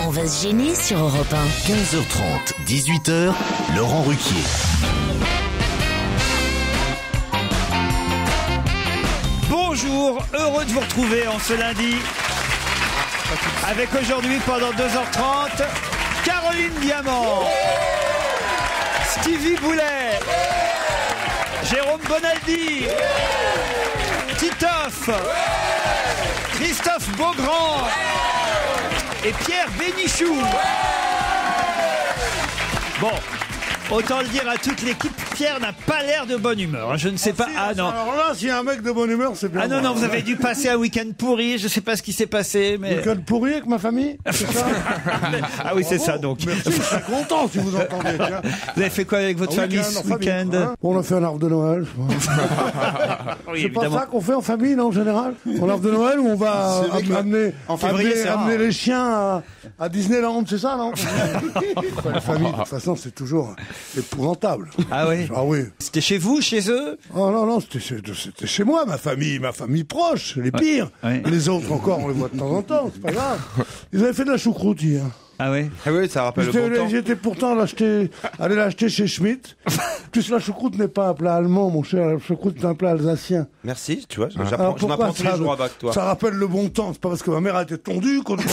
On va se gêner sur Europe 1. 15h30, 18h, Laurent Ruquier. Bonjour, heureux de vous retrouver en ce lundi. Avec aujourd'hui, pendant 2h30, Caroline Diamant, Stevie Boulet, Jérôme Bonaldi, Titoff, Christophe Beaugrand et Pierre Bénichou. Bon, autant le dire à toute l'équipe, Pierre n'a pas l'air de bonne humeur. Je ne sais pas. Ah non. Alors là, s'il y a un mec de bonne humeur, c'est bien. Ah non, non, vous avez dû passer un week-end pourri. Je ne sais pas ce qui s'est passé, mais. Week-end pourri avec ma famille, c'est ça? Ah oui, c'est ça donc. Merci, je suis content si vous entendez. Tiens. Vous avez fait quoi avec votre famille ce week-end? Hein, on a fait un arbre de Noël. Oui, C'est évidemment. pas ça qu'on fait en famille, non, en général? Un arbre de Noël où on va amener les chiens à Disneyland, c'est ça, non? La famille, de toute façon, c'est toujours épouvantable. Ah oui. Ah oui. C'était chez vous, chez eux? Oh non, non, c'était chez moi, ma famille proche, les pires. Ouais. Les autres encore, on les voit de temps en temps, c'est pas grave. Ils avaient fait de la choucroute hier. Ah oui. Ah oui, ça rappelle le bon temps. J'étais pourtant allé l'acheter chez Schmitt. Plus la choucroute n'est pas un plat allemand, mon cher. La choucroute est un plat alsacien. Merci, tu vois, Alors j'en pourquoi apprends tous les jours avec toi. Ça rappelle le bon temps. C'est pas parce que ma mère a été tondue qu'on est obligé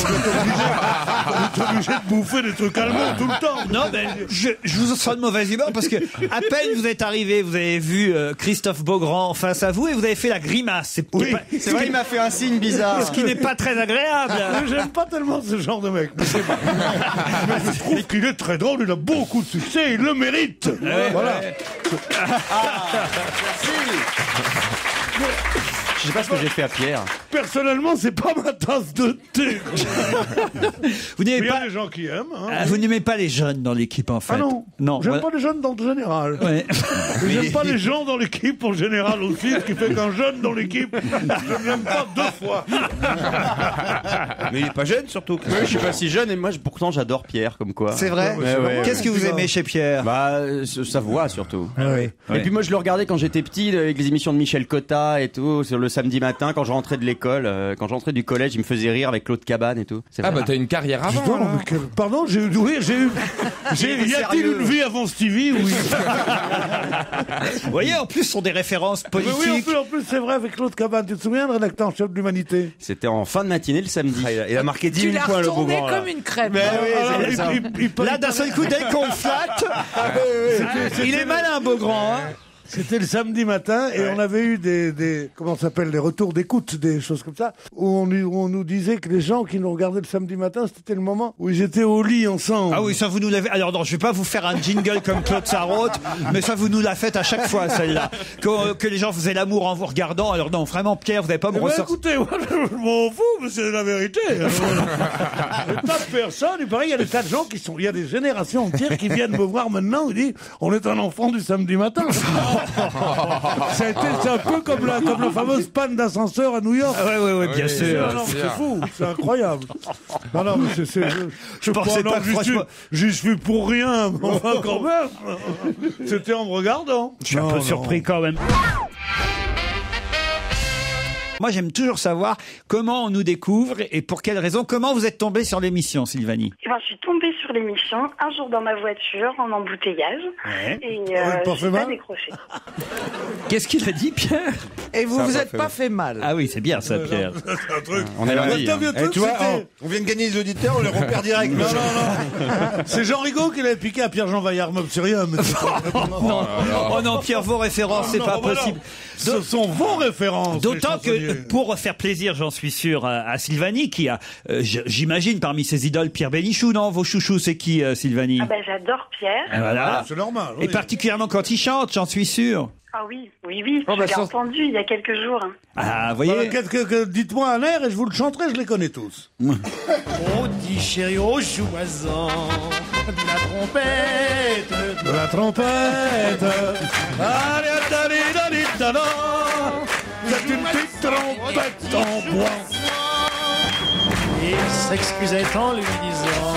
de bouffer des trucs allemands tout le temps. Non, mais je vous sens de mauvaise humeur parce que à peine vous êtes arrivé, vous avez vu Christophe Beaugrand face à vous et vous avez fait la grimace. Oui, C'est vrai, il m'a fait un signe bizarre. Ce qui n'est pas très agréable. Mais j'aime pas tellement ce genre de mec. Mais c'est pas. Mais je trouve qu'il est très drôle, il a beaucoup de succès, il le mérite. Voilà. Je sais pas ce que j'ai fait à Pierre. Personnellement, c'est pas ma tasse de thé. Vous n'aimez Il y a pas, des gens qui aiment. Hein. vous n'aimez pas les jeunes dans l'équipe en fait. Ah non, non. j'aime pas les jeunes dans le général. Ouais. Et j'aime pas les gens dans l'équipe en général aussi, ce qui fait qu'un jeune dans l'équipe, je ne l'aime pas deux fois. Mais il est pas jeune surtout. Oui, je suis pas si jeune et moi pourtant j'adore Pierre comme quoi. C'est vrai. Qu'est-ce que vous aimez chez Pierre? Bah sa voix surtout. Ah oui. Et puis moi je le regardais quand j'étais petit avec les émissions de Michel Cotta et tout sur le samedi matin quand je rentrais de l'école, quand je rentrais du collège, il me faisait rire avec Claude Cabane et tout. C'est Ah vrai. bah t'as une carrière avant. Putain, alors. mais Pardon, j'ai eu. Y a-t-il une vie avant Stevie? Oui. Vous voyez, en plus, ce sont des références Mais politiques. oui, en plus, c'est vrai avec Claude Cabane. Tu te souviens, le rédacteur en chef de l'Humanité? C'était en fin de matinée le samedi. Il a marqué 10 Tu 000 l'as points le retourné Beaugrand. là. comme une crêpe. Mais oui, Alors, c'est ça. Là, d'un seul coup, dès qu'on le flatte, il est malin, Beaugrand. Hein. C'était le samedi matin et on avait eu des comment ça s'appelle, des retours d'écoute, des choses comme ça, où on nous disait que les gens qui nous regardaient le samedi matin, c'était le moment où ils étaient au lit ensemble. Ah oui, ça vous nous l'avez. Alors non, je vais pas vous faire un jingle comme Claude Sarraute, mais ça vous nous l'a fait à chaque fois celle-là. Que les gens faisaient l'amour en vous regardant. Alors non, vraiment, Pierre, vous n'avez pas me Eh ben, ressortir. écoutez, moi, je m'en fous, mais c'est la vérité. Des tas de personnes, il paraît, il y a des tas de gens il y a des générations entières qui viennent me voir maintenant et disent, on est un enfant du samedi matin. C'est un peu comme la fameuse panne d'ascenseur à New York. Ah ouais, bien sûr. Non, c'est fou, c'est incroyable. Non, mais je pensais pas que franchement- j'y suis pour rien, mais enfin, quand même. C'était en me regardant. Je suis un peu surpris quand même. Moi, j'aime toujours savoir comment on nous découvre et pour quelles raisons. Comment vous êtes tombé sur l'émission, Sylvanie? Eh ben, je suis tombée sur l'émission un jour dans ma voiture en embouteillage et pas je fait n'ai pas mal décroché. Qu'est-ce qu'il a dit, Pierre? Et vous vous êtes pas fait mal. Ah oui, c'est bien ça, Pierre. C'est un truc. On est lundi. T'as vu un truc, Tu vois, c'était- on vient de gagner les auditeurs, on les repère direct. Non. C'est Jean Rigaud qui l'avait piqué à Pierre-Jean Vaillard, c'est rien. Mais Oh non, Pierre, vos références, c'est pas voilà. possible. Ce sont vos références. D'autant les chansonniers. que, pour faire plaisir, j'en suis sûr, à Sylvanie, qui a, j'imagine, parmi ses idoles, Pierre Bénichou, non? Vos chouchous, c'est qui, Sylvanie? Ah ben, j'adore Pierre. Voilà. C'est normal. Et oui. particulièrement quand il chante, j'en suis sûr. Ah oui, Oh, je l'ai entendu il y a quelques jours. Hein. Ah, vous Voilà, voyez? dites-moi un air et je vous le chanterai, je les connais tous. On dit chéri au chouazan de la trompette. De la trompette. C'est une petite trompette en bois. Il s'excusait en lui disant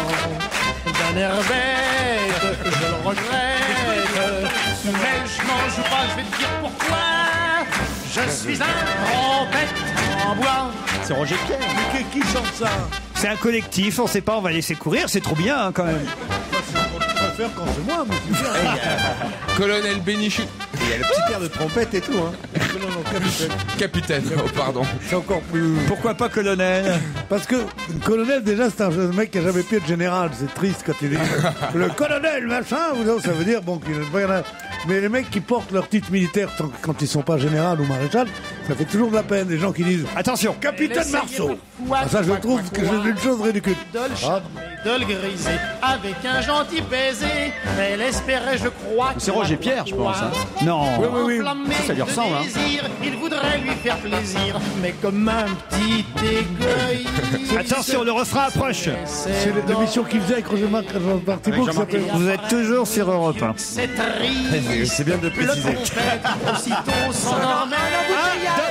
d'un air bête, je le regrette, mais je m'en joue pas, je vais te dire pourquoi. Je suis un trompette en bois. C'est Roger Pierre. Qui chante ça? C'est un collectif, on sait pas, on va laisser courir, c'est trop bien hein, quand même. Je préfère quand c'est moi, mais tu viens. Colonel Bénichou. Il y a le petit air de trompette et tout. Hein. Non, capitaine. Capitaine, oh pardon. C'est encore plus... Pourquoi pas colonel? Parce que le colonel, déjà, c'est un mec qui a jamais pu être général. C'est triste quand il dit le colonel, machin. Ça veut dire, bon, qu'il y en a... Mais les mecs qui portent leur titre militaire quand ils sont pas général ou maréchal, ça fait toujours de la peine. Des gens qui disent attention, capitaine Marceau. Ça, je trouve que c'est une chose ridicule. De le griser avec un gentil baiser. Elle espérait, je crois. C'est Roger Pierre, je pense. Hein. Non. Oui. Ça lui ressemble. Hein. Il voudrait lui faire plaisir, mais comme un petit égoïste. Attention, le refrain approche. C'est l'émission qu'il faisait avec Roger Martineau qui s'appelle. Vous êtes toujours sur Europe 1. C'est triste. C'est bien de le préciser. Le trompette, aussitôt s'endormait. 1,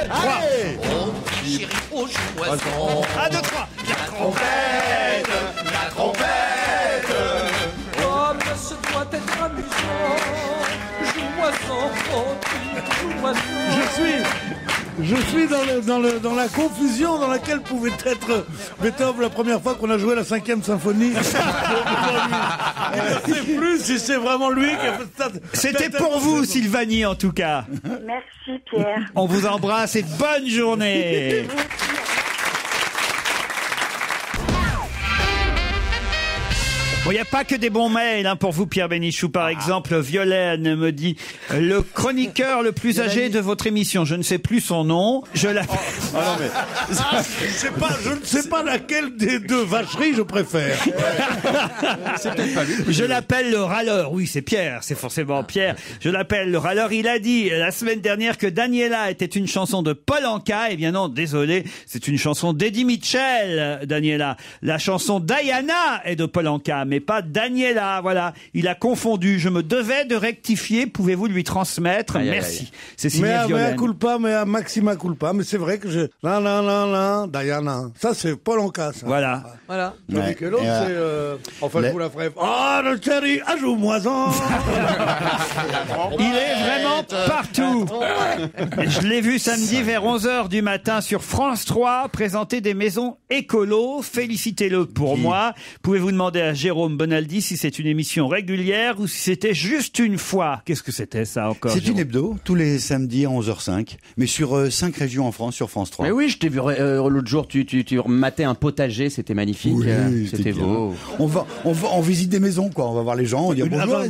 2, 3. Oh, chérie, oh, choison. 1, 2, 3. La trompette. Oh, mais ce doit être amusant. Joue-moi sans faute, joue-moi sans... Je suis dans la confusion dans laquelle pouvait être Beethoven la première fois qu'on a joué la 5e symphonie. Je ne sais plus si c'est vraiment lui qui a fait ça. C'était pour vous, Sylvanie, en tout cas. Merci Pierre. On vous embrasse et bonne journée. Bon, il n'y a pas que des bons mails hein, pour vous, Pierre Bénichou. Par exemple, Violaine me dit « Le chroniqueur le plus âgé de votre émission, je ne sais plus son nom, je l'appelle... Je ne sais pas laquelle des deux vacheries je préfère. C'est peut-être pas lui. Je l'appelle le râleur. » Oui, c'est Pierre, c'est forcément Pierre. Je l'appelle le râleur. Il a dit la semaine dernière que Daniela était une chanson de Paul Anka. Eh bien non, désolé, c'est une chanson d'Eddie Mitchell, Daniela. La chanson Diana est de Paul Anka, mais pas Daniela, voilà. Il a confondu. Je me devais de rectifier. Pouvez-vous lui transmettre? Merci. C'est signé Violaine. Mais à culpa, mais à maxima culpa. Mais c'est vrai que je... Diana. Ça, c'est Paul Anka, ça. Voilà. Tandis que l'autre, c'est... Enfin, je vous la ferai... Ah, le chéri, ajoute-moi-en. Il est vraiment partout. Je l'ai vu samedi vers 11h du matin sur France 3 présenter des maisons écolo. Félicitez-le pour moi. Pouvez-vous demander à Jérôme Bonaldi si c'est une émission régulière ou si c'était juste une fois? Qu'est-ce que c'était ça encore? C'est une hebdo, tous les samedis à 11h05, mais sur 5 régions en France, sur France 3. Mais oui, je t'ai vu l'autre jour, tu matais un potager, c'était magnifique. Oui, c'était beau. On visite des maisons, quoi. On va voir les gens, on dit bonjour.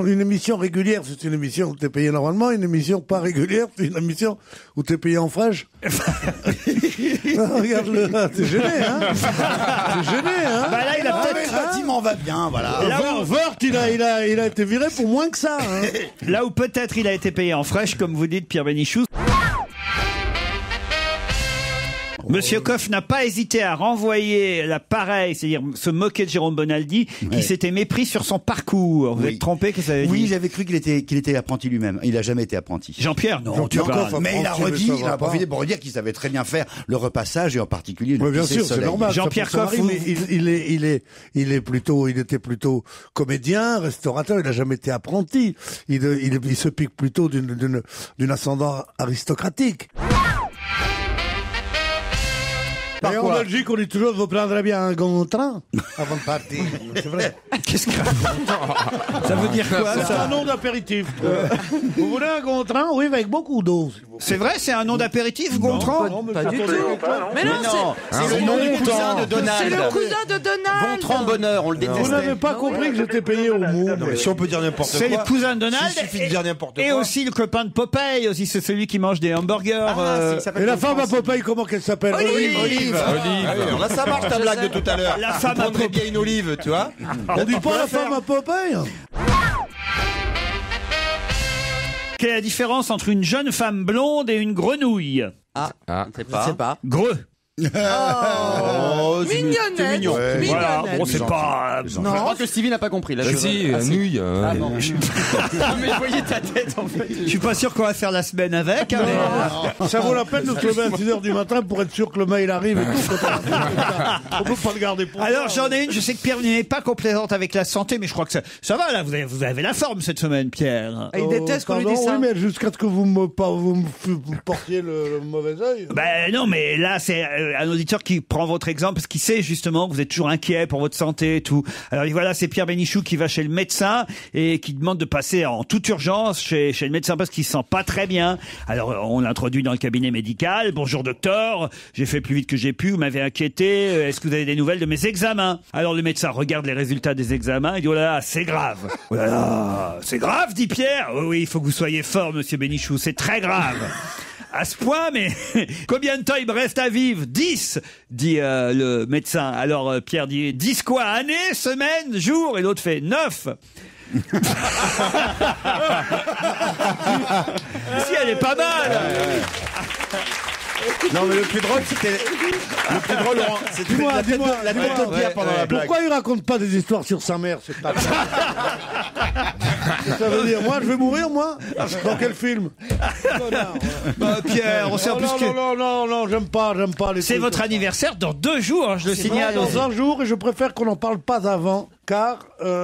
Une émission régulière, c'est une émission où t'es payé normalement. Une émission pas régulière, c'est une émission où t'es payé en fraîche. Regarde-le, t'es gêné, hein? T'es gêné, hein? Bah là, il a peut-être... Le bâtiment va bien, voilà. Wörth, il a été viré pour moins que ça, hein. Là où peut-être il a été payé en fraîche, comme vous dites, Pierre Bénichou. Monsieur Coff n'a pas hésité à renvoyer l'appareil, c'est-à-dire se moquer de Jérôme Bonaldi, qui s'était mépris sur son parcours. Vous êtes trompé, qu'est-ce que ça veut dire? Oui, j'avais cru qu'il était apprenti lui-même. Il a jamais été apprenti. Jean-Pierre, non. Mais il a redit, il a profité pour redire qu'il savait très bien faire le repassage et en particulier le bien sûr, c'est normal. Jean-Pierre Coff, il était plutôt comédien, restaurateur. Il n'a jamais été apprenti. Il se pique plutôt d'une ascendant aristocratique. Et en Belgique, on dit toujours, vous prendrez bien un grand train avant de partir. C'est vrai. Qu'est-ce que ça veut dire quoi? C'est un nom d'apéritif. Vous voulez un grand train? Oui, avec beaucoup d'eau. C'est vrai, c'est un nom d'apéritif, Gontran? Non, pas du tout. Mais non, c'est le nom du cousin de Donald. C'est le cousin de Donald. Gontran Bonheur, on le détestait. Vous n'avez pas compris que j'étais payé au mot. Si on peut dire n'importe quoi. C'est le cousin de Donald. Il suffit de dire n'importe quoi. Et aussi le copain de Popeye, aussi c'est celui qui mange des hamburgers. Et la femme à Popeye, comment qu'elle s'appelle? Olive. Là, ça marche ta blague de tout à l'heure. La femme à Popeye. bien une olive, tu vois. On dit pas la femme à Popeye? Quelle est la différence entre une jeune femme blonde et une grenouille? Je sais pas. Greux. Mignonnette. C'est mignon. Voilà, bon, c'est pas... Je crois que Stevie n'a pas compris. Là, Si, nouille. Mais voyez ta tête, en fait. Je suis pas sûr qu'on va faire la semaine avec. Hein, mais... Ça vaut la peine de se lever à 6h du matin pour être sûr que le mail arrive et tout. On peut pas le garder pour Alors j'en ai une, je sais que Pierre n'est pas complaisante avec la santé, mais je crois que ça va là, vous avez la forme cette semaine, Pierre. Il déteste qu'on lui dise ça. Oui, mais jusqu'à ce que vous me portiez le mauvais œil. Ben non, mais là c'est un auditeur qui prend votre exemple parce qu'il sait sait justement que vous êtes toujours inquiet pour votre santé et tout. Alors voilà, c'est Pierre Bénichou qui va chez le médecin et qui demande de passer en toute urgence chez le médecin parce qu'il se sent pas très bien. Alors on l'introduit dans le cabinet médical. Bonjour docteur, j'ai fait plus vite que j'ai pu, vous m'avez inquiété. Est-ce que vous avez des nouvelles de mes examens? Alors le médecin regarde les résultats des examens et dit oh là là, c'est grave. Oh là là, c'est grave, dit Pierre. Oh oui, il faut que vous soyez fort, monsieur Bénichou, c'est très grave. À ce point, mais combien de temps il me reste à vivre? 10, dit le médecin. Alors Pierre dit 10 quoi? Années, semaines, jours? Et l'autre fait 9. Si, elle est pas mal. Non, mais le plus drôle, c'était. Le plus drôle, Laurent, c'était la tête de Pierre pendant la blague. Pourquoi il raconte pas des histoires sur sa mère, cette table? Ça veut dire, moi, je vais mourir, moi? Dans quel film? Pierre, on sait en plus que... Non, j'aime pas les C'est trucs votre comme ça. anniversaire dans 2 jours, hein, je le signale. Dans un jour, et je préfère qu'on n'en parle pas avant, car...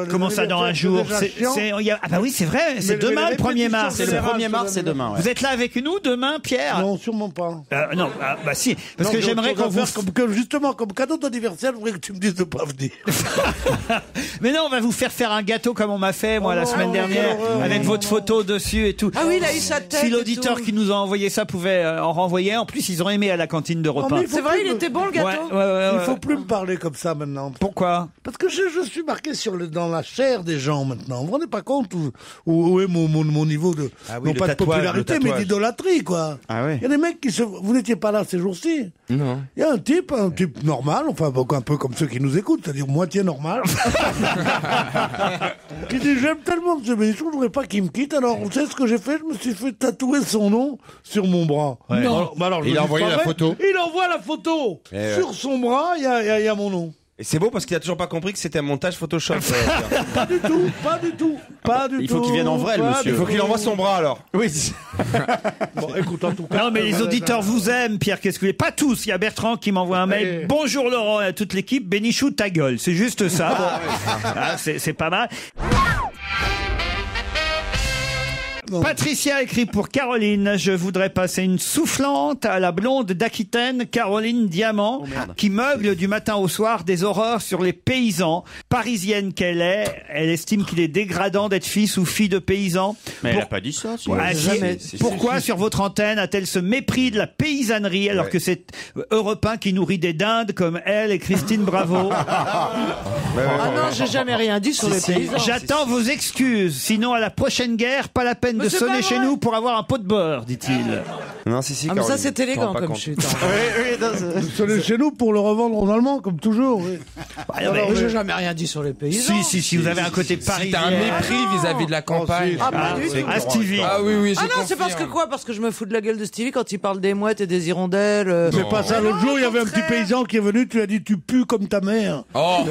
Comment ça, dans un jour? Ah bah oui, c'est vrai, c'est demain, le 1er mars. C'est le 1er mars, c'est demain. Ouais. Vous êtes là avec nous demain, Pierre? Non, sûrement pas. Non, bah si, parce que j'aimerais qu'on vous... Justement, comme cadeau d'anniversaire, je voudrais que tu me dises de pas venir. Mais non, on va vous faire un gâteau comme on m'a fait, moi, la semaine dernière, avec votre photo dessus et tout. Ah oui, il a eu sa tête. Si l'auditeur qui nous a envoyé ça pouvait en renvoyer, en plus, ils ont aimé à la cantine de repas. C'est vrai, il était bon, le gâteau. Il faut plus me parler comme ça maintenant. Pourquoi? Parce que je suis marqué dans la chair des gens maintenant. Vous vous rendez pas compte où est mon niveau de, non pas de popularité, mais d'idolâtrie, quoi. Ah ouais. Il y a des mecs vous n'étiez pas là ces jours-ci. Non. Il y a un type normal, enfin, un peu comme ceux qui nous écoutent, c'est-à-dire moitié normal, qui dit, j'aime tellement M. Bénichou, je voudrais pas qu'il me quitte, alors, vous savez ce que j'ai fait? Je me suis fait tatouer son nom sur mon bras. Ouais. Non. Alors, il a envoyé la photo. Il envoie la photo. Sur son bras, il y a mon nom. Et c'est beau parce qu'il a toujours pas compris que c'était un montage Photoshop. Pas du tout. Il faut qu'il vienne en vrai, le monsieur. Il faut qu'il envoie son bras alors. Oui. Bon, écoute, en tout cas. Non, mais les auditeurs vous aiment, Pierre. Qu'est-ce que vous voulez? Pas tous. Il y a Bertrand qui m'envoie un mail. Bonjour Laurent et à toute l'équipe. Bénichou, ta gueule. C'est juste ça. Bon. C'est pas mal. Non. Patricia écrit pour Caroline. Je voudrais passer une soufflante à la blonde d'Aquitaine, Caroline Diamant, qui meugle du matin au soir des horreurs sur les paysans. Parisienne qu'elle est, elle estime qu'il est dégradant d'être fils ou fille de paysan. Mais elle n'a pas dit ça. Pourquoi sur votre antenne a-t-elle ce mépris de la paysannerie alors que c'est Europe 1 qui nourrit des dindes comme elle et Christine Bravo? Ah non, j'ai jamais rien dit sur les paysans. J'attends vos excuses. Sinon, à la prochaine guerre, pas la peine de sonner chez nous pour avoir un pot de beurre, dit-il. Non, si. Ah, mais ça, c'est élégant comme chute. Sonner chez nous pour le revendre en allemand, comme toujours. Oui. Alors, j'ai jamais rien dit sur les paysans. Si, vous avez un côté parisien. T'as un mépris vis-à-vis de la campagne. Stevie. Ah oui, Ah non, c'est parce que quoi? Parce que je me fous de la gueule de Stevie quand il parle des mouettes et des hirondelles. C'est pas ça. L'autre jour, il y avait un petit paysan qui est venu, tu lui as dit, tu pues comme ta mère. Oh.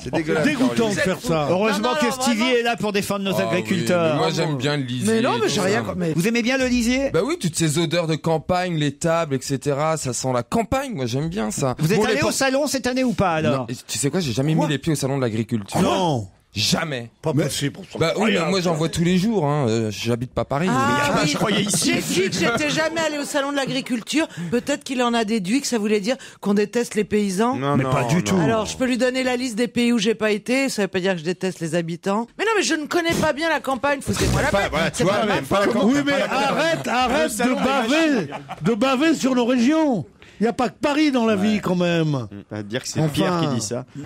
C'est dégueulasse. Dégoûtant de faire ça. Heureusement que Stevie est là pour défendre nos agriculteurs. Moi, j'aime bien le lisier. Mais non, mais j'ai rien. Vous aimez bien le lisier? Bah oui, toutes ces odeurs de campagne, les tables, etc. Ça sent la campagne. Moi, j'aime bien ça. Vous êtes allé au salon cette année ou pas alors? Non, tu sais quoi, j'ai jamais mis les pieds au salon de l'agriculture. Non. Jamais. Pas possible. Bah oui, mais moi j'en vois tous les jours. J'habite pas Paris. Ah, je croyais ici. J'ai dit que j'étais jamais allé au salon de l'agriculture. Peut-être qu'il en a déduit que ça voulait dire qu'on déteste les paysans. Non, mais pas du tout. Alors, je peux lui donner la liste des pays où j'ai pas été. Ça veut pas dire que je déteste les habitants. Mais non, mais je ne connais pas bien la campagne. Foutez-moi la paix. Voilà, tu vois, même pas la Oui, mais arrête de baver sur nos régions. Il n'y a pas que Paris dans la vie, quand même. À dire que c'est Pierre qui dit ça. Oui,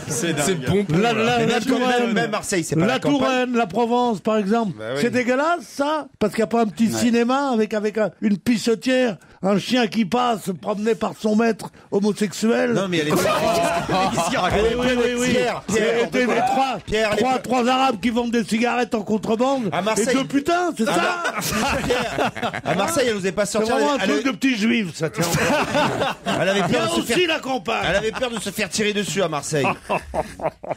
c'est bon. La Touraine, même Marseille, c'est pas la Touraine, la Provence, par exemple. Bah oui. C'est dégueulasse, ça? Parce qu'il n'y a pas un petit cinéma avec une pissotière, un chien qui passe, promené par son maître homosexuel. Non, mais elle est trois Arabes qui vendent des cigarettes en contrebande. À Marseille. Et deux putains, c'est ça? À Marseille, elle nous est pas C'est sortie. vraiment un truc de petits juifs, ça tient. Elle avait peur de se faire. la campagne. Elle avait peur de se faire tirer dessus à Marseille.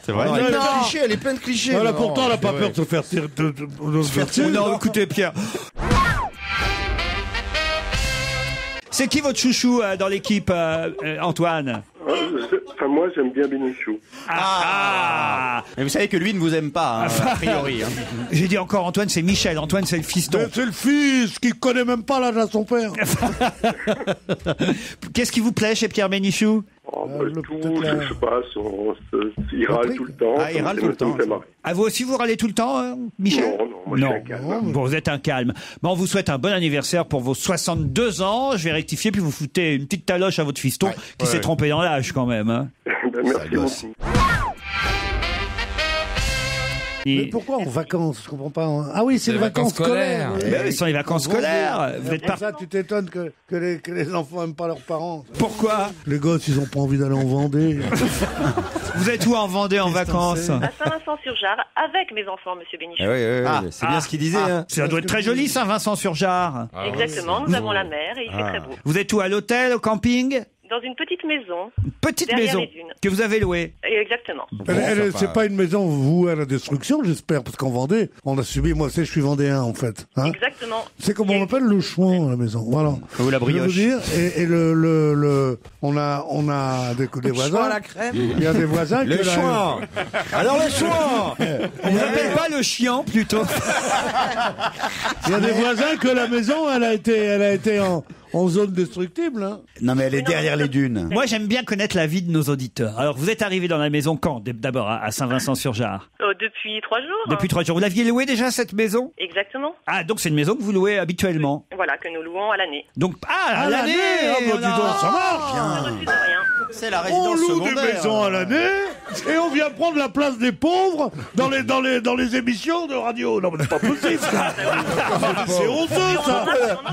C'est vrai. Non, elle est plein de clichés, elle est pleine de clichés. Voilà, pourtant, elle n'a pas peur de se faire tirer. Non, écoutez Pierre. C'est qui votre chouchou dans l'équipe, Antoine? Enfin, moi, j'aime bien Bénichou. Mais vous savez que lui ne vous aime pas, a priori. J'ai dit encore Antoine, c'est Michel. Antoine, c'est le fiston. Mais c'est le fils qui connaît même pas l'âge à son père. Qu'est-ce qui vous plaît chez Pierre Bénichou? Je sais pas, il râle tout le temps. Ah, il râle tout le temps. Ah, vous aussi, vous râlez tout le temps, Michel? Non, moi je suis un calme. Bon, vous êtes un calme. Bon, on vous souhaite un bon anniversaire pour vos 62 ans. Je vais rectifier, puis vous foutez une petite taloche à votre fiston qui s'est trompé dans l'âge quand même. Hein. Merci beaucoup. Mais pourquoi en vacances? Je comprends pas. Ah oui, c'est les vacances scolaires. Ce sont les vacances scolaires. Vous êtes pour ça, tu t'étonnes que les enfants aiment pas leurs parents. Pourquoi? Les gosses, ils ont pas envie d'aller en Vendée. Vous êtes où en Vendée en vacances? À Saint-Vincent-sur-Jard, avec mes enfants, monsieur Bénichou. C'est bien ce qu'il disait. Hein. Ça doit être très joli, Saint-Vincent-sur-Jard. Exactement, nous avons la mer et il fait très beau. Vous êtes où, à l'hôtel, au camping? Dans une petite maison. Petite derrière maison les dunes. que vous avez louée. Exactement. C'est pas une maison vouée à la destruction, j'espère, parce qu'en Vendée, on a subi. Moi, je suis vendéen en fait. Hein. Exactement. C'est comme on appelle le chouan, la maison. Voilà. Ou la brioche. Je veux dire, et on a des voisins. À la crème. Il y a des voisins Le chouan. Alors le chouan. On n'appelle pas le chiant plutôt. Il y a des voisins que la maison, elle a été en zone destructible. Hein. Non, mais elle est derrière les dunes. Moi, j'aime bien connaître la vie de nos auditeurs. Alors, vous êtes arrivé dans la maison quand? D'abord, à Saint-Vincent-sur-Jard. Depuis 3 jours. Depuis 3 jours. Vous l'aviez louée déjà, cette maison? Exactement. Ah, donc c'est une maison que vous louez habituellement? Voilà, que nous louons à l'année. Donc, à l'année. Dis donc, ça marche. Je refuse rien. C'est la On résidence loue secondaire. des maisons à l'année et on vient prendre la place des pauvres dans les émissions de radio. Non, mais c'est pas possible. C'est honteux, ça.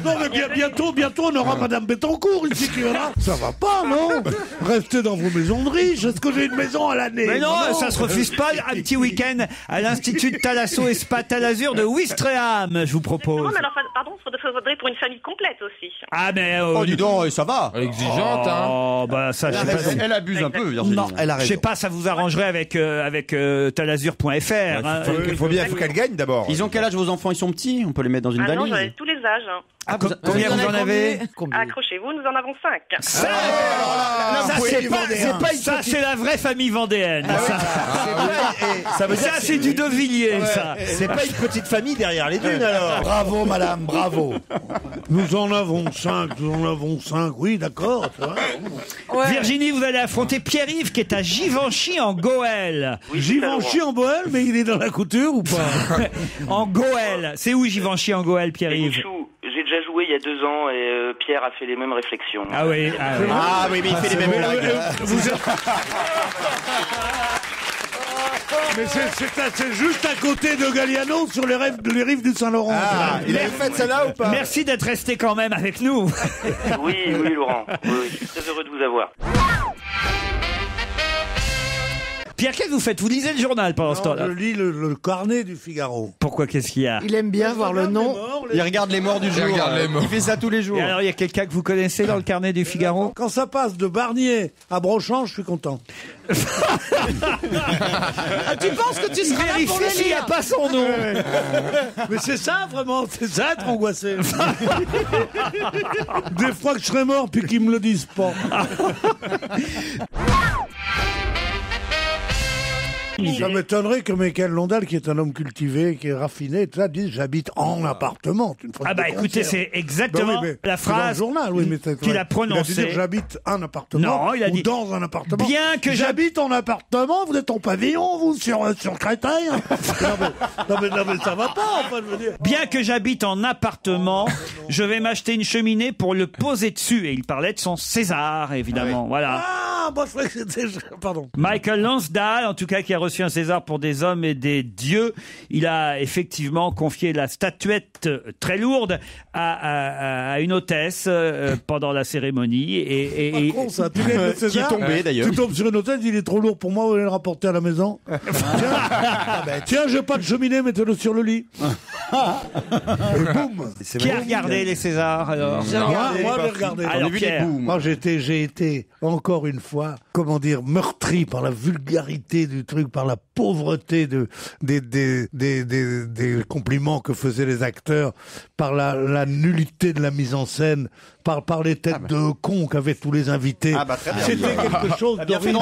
Non, mais bientôt, on aura Madame Bettencourt ici qui viendra. Ça va pas, non? Restez dans vos maisons de riches. Est-ce que j'ai une maison à l'année? Mais non, ça se refuse pas. Un petit week-end à l'Institut de Thalasso et Spa Talazur de Ouistreham, je vous propose. Non, mais alors, pardon, il faudrait pour une famille complète aussi. Ah, mais... dis donc, ça va. Elle est exigeante, hein. Oh, bah, ça, je sais pas. Elle abuse un peu, Virginie. Non, elle a Je raison. sais pas, ça vous arrangerait avec talazur.fr. hein. Il faut qu'elle gagne d'abord. Ils ont quel âge vos enfants? Ils sont petits? On peut les mettre dans une Ah non, valise? j'en ai tous les âges. Hein. Ah, combien vous en avez? Accrochez-vous, nous en avons 5. Ça, c'est la vraie famille vendéenne. Ça, c'est du De Villiers, ça. C'est pas une petite famille derrière les dunes alors. Bravo, madame, bravo. Nous en avons 5, oui, d'accord. Ouais. Virginie, vous allez affronter Pierre-Yves qui est à Givenchy en Goël. Givenchy en Bohème, mais il est dans la couture ou pas? En Goël. C'est où Givenchy en Goël, Pierre-Yves? Bénichou, j'ai déjà joué il y a 2 ans et Pierre a fait les mêmes réflexions. Ah oui, Ah oui, mais il fait les mêmes blagues. Mais c'est juste à côté de Galliano sur les rives du Saint-Laurent. Ah, il a fait celle-là ou pas? Merci d'être resté quand même avec nous. Oui, Laurent. Oui, je suis très heureux de vous avoir. Pierre, qu'est-ce que vous faites? Vous lisez le journal pendant ce temps-là? Je lis le carnet du Figaro. Pourquoi? Qu'est-ce qu'il y a? Il aime bien voir le nom. Il regarde les morts du jour. Il fait ça tous les jours. Et alors, il y a quelqu'un que vous connaissez dans le carnet du Figaro? Quand ça passe de Barnier à Brochant, je suis content. Ah, tu penses que tu seras là pour le Vérifie s'il n'y a lire? pas son nom. Mais c'est ça, vraiment, c'est ça être angoissé. Des fois que je serais mort, puis qu'ils me le disent pas. Ça m'étonnerait que Michael Londal, qui est un homme cultivé, qui est raffiné, tout ça, dise j'habite en appartement. Une phrase Ah bah de écoutez, concert. c'est exactement Ben oui, la c'est dans le phrase journal, oui, mais qu'il a prononcée. Il a dû dire j'habite un appartement. Non, il a ou dit dans un appartement. bien que j'habite en appartement, vous êtes en pavillon, vous, sur Créteil. non, mais ça va pas, enfin, je veux dire. Bien que j'habite en appartement, je vais m'acheter une cheminée pour le poser dessus. Et il parlait de son César, évidemment. Voilà. Ah, moi je croyais que c'était... Pardon. Michael Lansdale, en tout cas, qui a reçu un César pour des hommes et des dieux. Il a effectivement confié la statuette très lourde à une hôtesse pendant la cérémonie. Et Con, ça. Tu gagnes le César, qui est tombé, d'ailleurs. Tu tombes sur une hôtesse, il est trop lourd pour moi, vous allez le rapporter à la maison. Tiens, j'ai pas de cheminée, mettez-le sur le lit. Et boum. Qui a regardé les Césars alors? Moi, j'ai regardé. Alors, Pierre. Moi, j'ai été, encore une fois, meurtri par la vulgarité du truc, par la pauvreté des compliments que faisaient les acteurs, par la nullité de la mise en scène, par les têtes de cons qu'avaient tous les invités. C'était quelque chose d'horrible.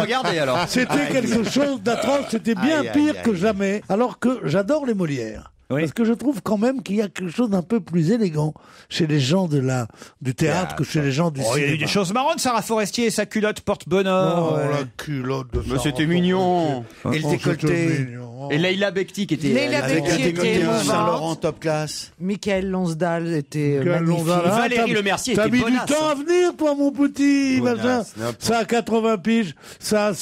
C'était quelque chose d'atroce, c'était bien pire que jamais. Alors que j'adore les Molières. Oui. Parce que je trouve quand même qu'il y a quelque chose d'un peu plus élégant chez les gens du théâtre que chez les gens du cinéma. Il y a eu des choses marrantes, Sarah Forestier et sa culotte porte-bonheur. Oh, la culotte de Sarah. C'était mignon. Et le décolleté. Et Leïla Bekti qui était... Leïla Bekti était Saint-Laurent top classe. Michael Lonsdal était magnifique. Valérie Lemercier était bonasse. T'as mis du temps à venir, toi, mon petit. Ça a 80 piges. Ça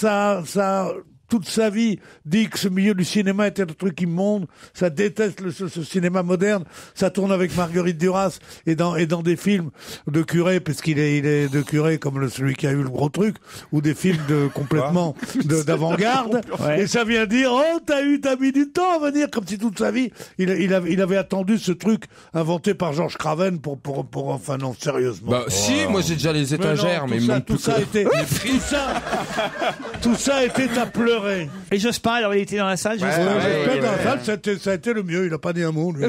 toute sa vie dit que ce milieu du cinéma était un truc immonde, ça déteste ce cinéma moderne, ça tourne avec Marguerite Duras et dans des films de curé, parce qu'il est de curé comme celui qui a eu le gros truc, ou des films complètement d'avant-garde, et ça vient dire, oh t'as mis du temps à venir, comme si toute sa vie il avait attendu ce truc inventé par Georges Craven pour enfin non, sérieusement. Bah si, moi j'ai déjà les étagères, mais tout ça était à pleurer. Et Jospin, alors il était dans la salle, Jospin. Dans la salle, ça a été le mieux, il n'a pas dit un mot, lui.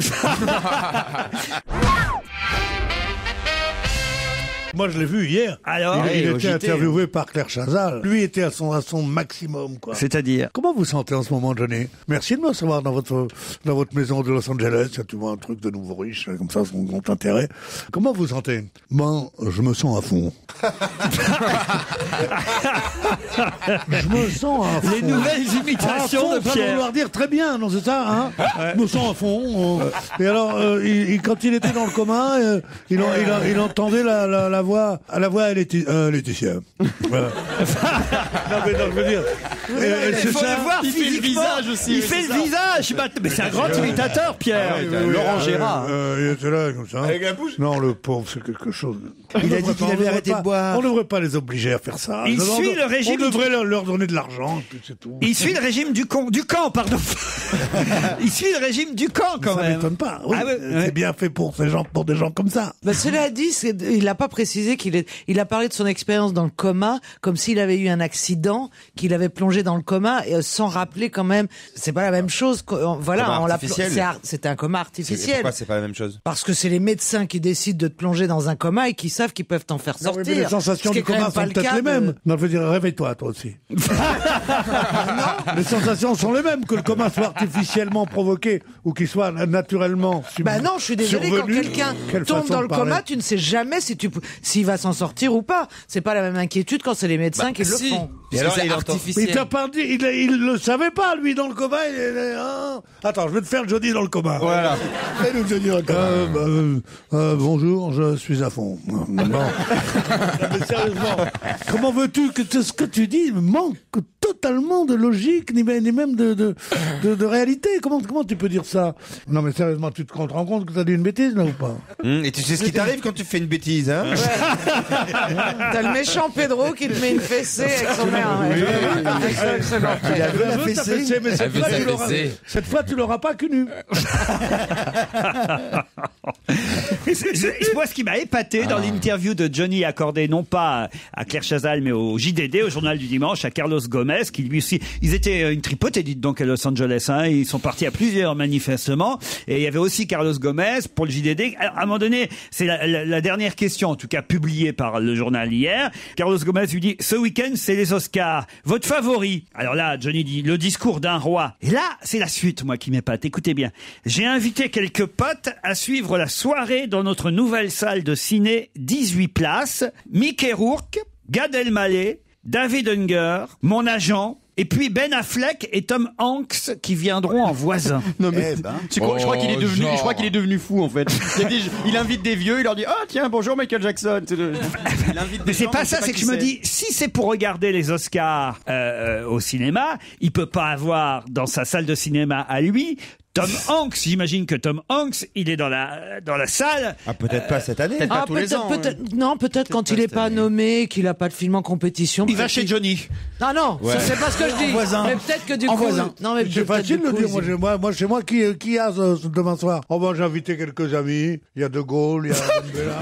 Moi, je l'ai vu hier. Alors, il était interviewé par Claire Chazal. Lui était à son maximum, quoi. C'est-à-dire? Comment vous sentez en ce moment, Johnny? Merci de me recevoir dans votre maison de Los Angeles. Tu vois un truc de nouveau riche, comme ça, son grand intérêt. Comment vous sentez? Ben, je me sens à fond. Je me sens à fond. Les nouvelles imitations de Pierre. Ça veut vouloir dire très bien, non, c'est ça, hein? Je me sens à fond. Et alors, quand il était dans le coma, il entendait la voix Laetitia. Voilà. non, je veux dire. Il faut le voir physiquement. Il fait le visage aussi. Il fait le visage. Mais c'est un grand imitateur, Pierre. Laurent Gérard. Il était là, comme ça. Avec la bouche. Non, le pauvre, c'est quelque chose. Il a dit qu'il avait arrêté de boire. On ne devrait pas les obliger à faire ça. Il suit le régime. On devrait leur donner de l'argent, c'est tout. Il suit le régime du camp, pardon. Il suit le régime du camp, quand même. Ça m'étonne pas. Oui, c'est bien fait pour des gens comme ça. Cela dit, il n'a pas précisé il a parlé de son expérience dans le coma comme s'il avait eu un accident, qu'il avait plongé dans le coma, sans rappeler quand même, c'est pas la même chose. Voilà, c'était un coma artificiel. Pourquoi c'est pas la même chose? Parce que c'est les médecins qui décident de te plonger dans un coma et qui savent qu'ils peuvent t'en faire sortir. Mais les sensations du coma sont peut-être les mêmes. Non, je veux dire, réveille-toi, toi aussi. Les sensations sont les mêmes, que le coma soit artificiellement provoqué ou qu'il soit naturellement non, je suis désolé, quand quelqu'un tombe dans le coma, tu ne sais jamais s'il va s'en sortir ou pas. C'est pas la même inquiétude quand c'est les médecins qui le font. Et alors, c'est artificiel. Il t'a pas dit, il le savait pas, lui, dans le coma. Attends, je vais te faire Johnny dans le coma. Voilà. Fais-nous Johnny dans le coma. Bonjour, je suis à fond. Bon. Mais sérieusement, comment veux-tu que ce que tu dis manque totalement de logique, ni même de réalité? Comment tu peux dire ça? Non, mais sérieusement, tu te rends compte que t'as dit une bêtise, là, ou pas? Et tu sais ce qui t'arrive quand tu fais une bêtise, hein? T'as le méchant Pedro qui te met une fessée avec son mère. Il a vu la fessée, mais cette fois, tu l'auras pas connu. Moi, ce qui m'a épaté dans l'interview de Johnny accordée non pas à Claire Chazal, mais au JDD, au Journal du Dimanche, à Carlos Gomez, qui lui aussi, ils étaient une tripotée, dites donc, à Los Angeles, hein. Ils sont partis à plusieurs manifestements, et il y avait aussi Carlos Gomez pour le JDD. Alors, à un moment donné, c'est la dernière question, en tout cas publiée par le journal hier. Carlos Gomez lui dit, ce week-end, c'est les Oscars. Votre favori? Alors là, Johnny dit, le discours d'un roi. Et là, c'est la suite, moi, qui m'épate. Écoutez bien. J'ai invité quelques potes à suivre la soirée dans notre nouvelle salle de ciné, 18 places. Mickey Rourke, Gad Elmaleh, David Unger, mon agent, et puis Ben Affleck et Tom Hanks qui viendront en voisins. Non mais je crois qu'il est devenu fou en fait. Il invite des vieux, il leur dit tiens bonjour Michael Jackson. Mais c'est pas ça, c'est que je me dis si c'est pour regarder les Oscars au cinéma, il peut pas avoir dans sa salle de cinéma à lui Tom Hanks, j'imagine que Tom Hanks, il est dans la salle. Ah, peut-être pas cette année. Peut-être pas tous les ans. Non, peut-être quand il n'est pas nommé, qu'il n'a pas de film en compétition. Il va chez Johnny. Non, ça, c'est pas ce que je dis. Mais peut-être que du coup. Non, mais c'est facile de le dire. Moi, chez moi, qui a demain soir? Oh, ben, j'ai invité quelques amis. Il y a De Gaulle, il y a Bella.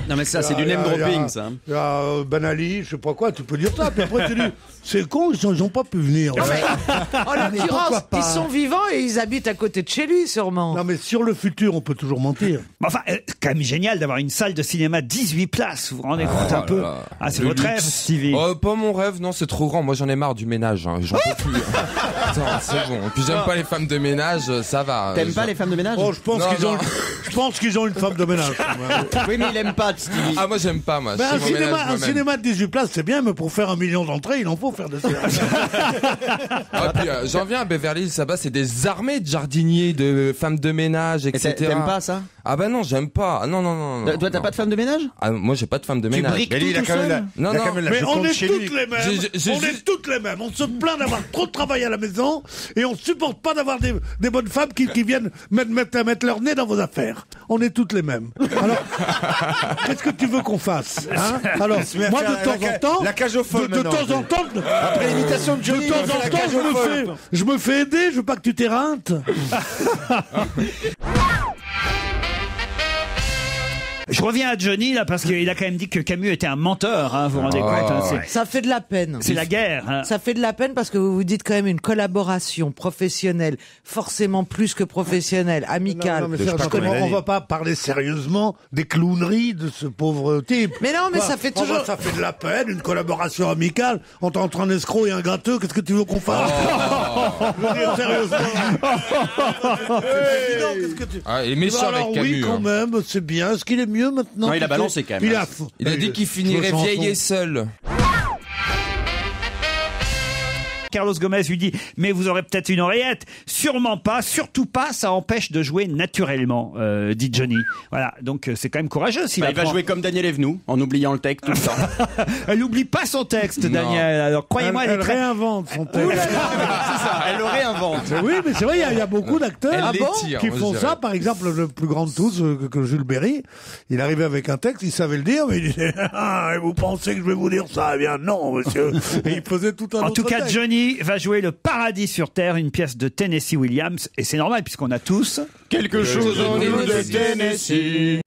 Non, mais ça, c'est du name dropping, ça. Il y a Ben Ali, je sais pas quoi. Tu peux dire ça. Puis après, tu dis, c'est con, ils n'ont pas pu venir. En l'occurrence, ils sont vivants et ils habitent à côté de chez lui, sûrement. Non, mais sur le futur, on peut toujours mentir. Enfin, quand même génial d'avoir une salle de cinéma 18 places. Vous vous rendez compte un peu? Ah, c'est votre rêve, Stevie? Pas mon rêve, non, c'est trop grand. Moi, j'en ai marre du ménage. J'en peux plus. Attends, c'est bon. Puis j'aime pas les femmes de ménage, ça va. T'aimes pas les femmes de ménage? Oh, je pense qu'ils ont une femme de ménage. Oui, mais il aime pas, Stevie. Ah, moi, j'aime pas, moi. Un cinéma de 18 places, c'est bien, mais pour faire 1 million d'entrées, il en faut faire de ça. Ah, puis j'en viens à Beverly Hills, là-bas, c'est des armées de jardiniers, de femmes de ménage, etc. Et t'aimes pas ça? Ah bah non, j'aime pas. Non. Toi, t'as pas de femme de ménage? Ah, moi, j'ai pas de femme de ménage. Tu briques tout seul? Non. Mais on est toutes les mêmes. On est toutes les mêmes. On se plaint d'avoir trop de travail à la maison et on supporte pas d'avoir des bonnes femmes qui viennent mettre leur nez dans vos affaires. On est toutes les mêmes. Alors, qu'est-ce que tu veux qu'on fasse, hein? Alors, moi, de temps en temps, la cage aux folles. De temps en temps, après l'imitation de Johnny, de temps en temps, je me fais aider. Je veux pas que tu t'éreintes. Je reviens à Johnny, là, parce qu'il a quand même dit que Camus était un menteur, hein, vous vous rendez compte, hein, ça fait de la peine. C'est la guerre. Hein. Ça fait de la peine parce que vous vous dites quand même une collaboration professionnelle, forcément plus que professionnelle, amicale. Non, mais Serge, on va pas parler sérieusement des clowneries de ce pauvre type. Mais non, mais ça fait toujours... Ça fait de la peine, une collaboration amicale entre un escroc et un gratteux. Qu'est-ce que tu veux qu'on fasse? Je veux dire, sérieusement. Qu'est-ce que tu... Ah, il est méchant avec Camus. Oui, quand même, c'est bien. Est-ce qu'il est mieux maintenant? Non, il a balancé quand même. Il a dit qu'il finirait vieil et seul. Carlos Gomez lui dit « Mais vous aurez peut-être une oreillette ». Sûrement pas, surtout pas, ça empêche de jouer naturellement, dit Johnny. Voilà, donc c'est quand même courageux. Il va jouer comme Daniel Evenou, en oubliant le texte tout le temps. Elle n'oublie pas son texte, Daniel. Alors croyez-moi, elle réinvente son texte. C'est ça, elle le réinvente. Oui, mais c'est vrai, il y a beaucoup d'acteurs qui font ça. Par exemple, le plus grand de tous, que Jules Berry, il arrivait avec un texte, il savait le dire, mais il disait « Vous pensez que je vais vous dire ça ?» Eh bien non, monsieur. Et il faisait tout un autre En tout cas, texte. Johnny va jouer Le Paradis sur Terre, une pièce de Tennessee Williams, et c'est normal puisqu'on a tous quelque chose au niveau de Tennessee.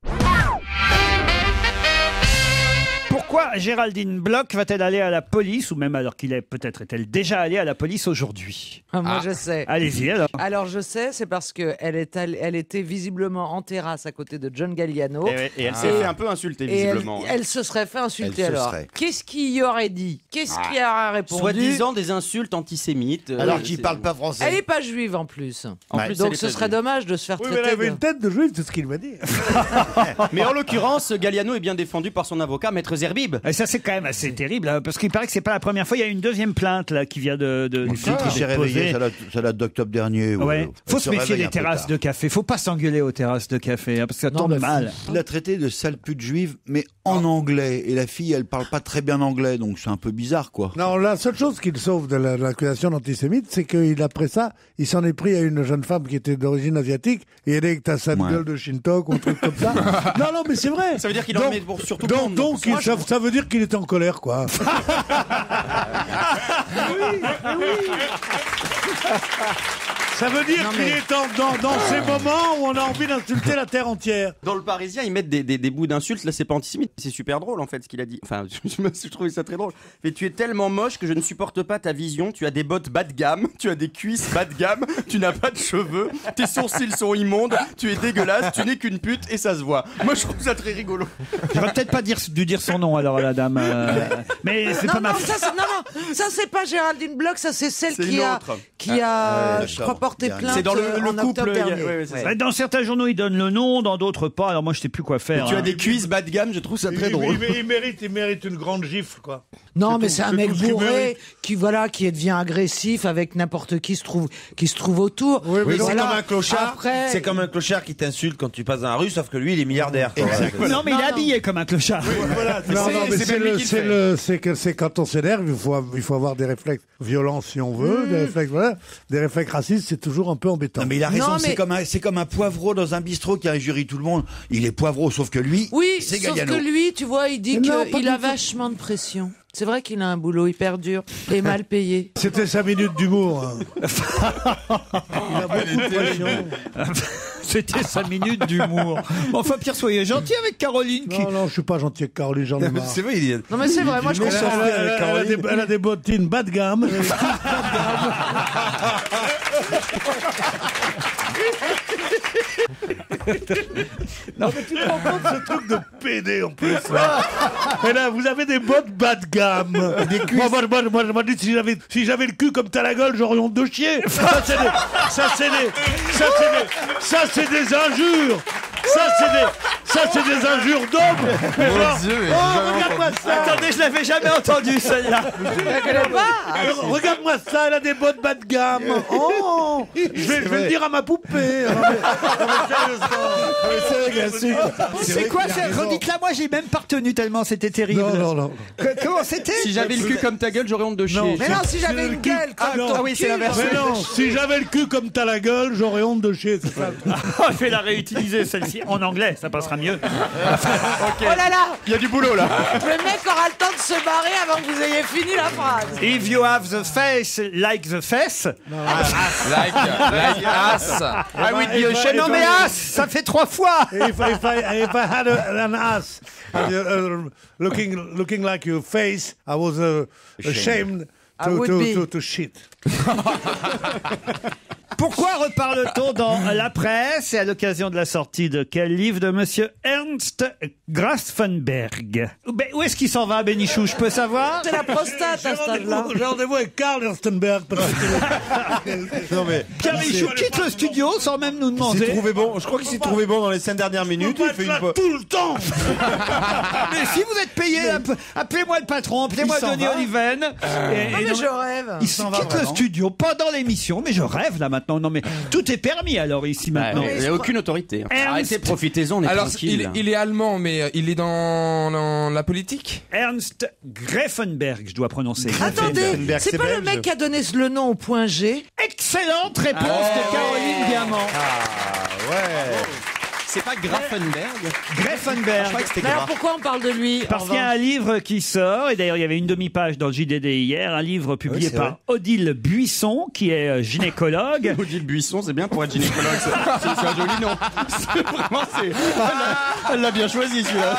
Pourquoi Géraldine Bloch va-t-elle aller à la police, ou même alors qu'il est, peut-être est-elle déjà allée à la police aujourd'hui? Moi, je sais. Allez-y alors. Alors, je sais, c'est parce que elle était visiblement en terrasse à côté de John Galliano. Et elle s'est fait un peu insulter, visiblement. Elle se serait fait insulter alors. Qu'est-ce qu'il y aurait dit? Qu'est-ce qu'il aurait répondu? Soi-disant des insultes antisémites. Alors qu'il parle pas français. Elle n'est pas juive en plus. Donc ce serait dommage de se faire traiter. Mais elle avait une tête de juive, c'est ce qu'il m'a dit. Mais en l'occurrence, Galliano est bien défendu par son avocat, Maître Zerbib. Et ça, c'est quand même assez terrible, hein, parce qu'il paraît que c'est pas la première fois. Il y a une deuxième plainte là qui vient de s'est réveillé, ça date d'octobre dernier. Ouais. Faut se méfier des terrasses de café. Faut pas s'engueuler aux terrasses de café, hein, parce que ça tombe mal. Il l'a traité de sale pute juive, mais en anglais. Et la fille, elle parle pas très bien anglais, donc c'est un peu bizarre, quoi. Non, la seule chose qu'il sauve de l'accusation d'antisémite, c'est qu'il, après ça, il s'en est pris à une jeune femme qui était d'origine asiatique, et elle est que t'as sa gueule de Shintok ou un truc comme ça. Non, mais c'est vrai. Ça veut dire qu'il en met sur tout le monde. Donc, ça veut dire qu'il était en colère, quoi. Oui. Ça veut dire qu'il est dans ces moments où on a envie d'insulter la terre entière. Dans Le Parisien, ils mettent des bouts d'insultes. Là, c'est pas antisémite. C'est super drôle, en fait, ce qu'il a dit. Enfin, je trouvais ça très drôle. Mais tu es tellement moche que je ne supporte pas ta vision. Tu as des bottes bas de gamme. Tu as des cuisses bas de gamme. Tu n'as pas de cheveux. Tes sourcils sont immondes. Tu es dégueulasse. Tu n'es qu'une pute et ça se voit. Moi, je trouve ça très rigolo. Je vais peut-être pas dû dire son nom, alors, la dame. Mais c'est pas ma... Ça, c'est pas Géraldine Bloch. Ça, c'est celle qui a je crois, porté plainte. C'est dans le couple. Dans certains journaux, ils donnent le nom, dans d'autres pas. Alors moi, je sais plus quoi faire. Tu as des cuisses bas de gamme, je trouve ça très drôle. Il mérite une grande gifle, quoi. Non, mais c'est un mec bourré qui devient agressif avec n'importe qui se trouve autour. Oui, c'est comme un clochard. C'est comme un clochard qui t'insulte quand tu passes dans la rue, sauf que lui, il est milliardaire. Non, mais il est habillé comme un clochard. C'est quand on s'énerve, il faut avoir des réflexes violents si on veut, des réflexes racistes c'est toujours un peu embêtant. Non, mais il a raison, Non, mais- c'est comme un poivreau dans un bistrot qui a un jury tout le monde. Il est poivreau, sauf que lui, Oui, c'est sauf Galliano. que lui, tu vois, il dit Non, pas qu'il du a tout. vachement de pression. C'est vrai qu'il a un boulot hyper dur et mal payé. C'était 5 minutes d'humour. Hein. Il a beaucoup de pression. C'était 5 minutes d'humour. Bon, enfin, Pierre, soyez gentil avec Caroline. Qui... Non, je suis pas gentil avec Caroline, j'en ai marre. C'est vrai, il est. Non mais c'est vrai, moi je comprends. Elle a des bottines bas de gamme. Non mais tu te rends compte ce truc de PD en plus là. Et là vous avez des bottes bas de gamme. Moi je me dis si j'avais le cul comme t'as la gueule j'aurais honte de chier. Ça c'est des injures. Ça c'est des injures d'hommes. Mon Dieu, mais Regarde-moi ça. Attendez, je l'avais jamais entendu celle-là. Regarde-moi ça, elle a des bottes bas de gamme. Oh, je vais le dire à ma poupée. C'est quoi ça? Redites-la, moi j'ai même pas retenu tellement c'était terrible. Non. Comment c'était? Si j'avais le cul comme ta gueule, j'aurais honte de chier. Non. Mais non, si j'avais une gueule comme non. ton Ah oui, c'est cul, l'inverse. Mais non, si j'avais le cul comme t'as la gueule, j'aurais honte de chier. C'est ça. Je vais la réutiliser celle-ci en anglais, ça passera mieux. Oh là là, Il y a du boulot là. le mec aura le temps de se barrer avant que vous ayez fini la phrase. If you have the face like the face. like ass. Ah oui, non mais as, ça fait 3 fois. If I had an ass looking like your face, I was ashamed I would be. to shit. Pourquoi reparle-t-on dans la presse et à l'occasion de la sortie de quel livre de monsieur Ernst Grafenberg? Ben, où est-ce qu'il s'en va, Bénichou? Je peux savoir? C'est la prostate à ce stade-là. J'ai rendez-vous avec Karl Erstenberg. Non mais. Pierre Bénichou quitte le studio sans même nous Il s'est demander. trouvé bon. Je crois qu'il s'est trouvé bon dans les 5 dernières minutes. Il fait une fois. tout le temps. Mais si vous êtes payé, appelez-moi le patron, appelez-moi Denis Oliven. Non mais je rêve. Il quitte le studio pendant l'émission, mais je rêve là maintenant. Non mais tout est permis alors ici maintenant. Il n'y a aucune autorité. Ernst- Arrêtez, profitez-en, on est Alors, tranquille. il est allemand, mais il est dans la politique. Ernst Grafenberg, je dois prononcer. Attendez, c'est pas le mec qui a donné le nom au point G? Excellente réponse de Caroline Diamant. C'est pas Grafenberg. Grafenberg. Mais alors pourquoi on parle de lui? Parce qu'il y a un livre qui sort, et d'ailleurs il y avait une demi-page dans le JDD hier, un livre publié c'est par vrai. Odile Buisson, qui est gynécologue. Odile Buisson, c'est bien pour être gynécologue. C'est un joli nom. C'est vraiment, elle l'a bien choisi celui-là.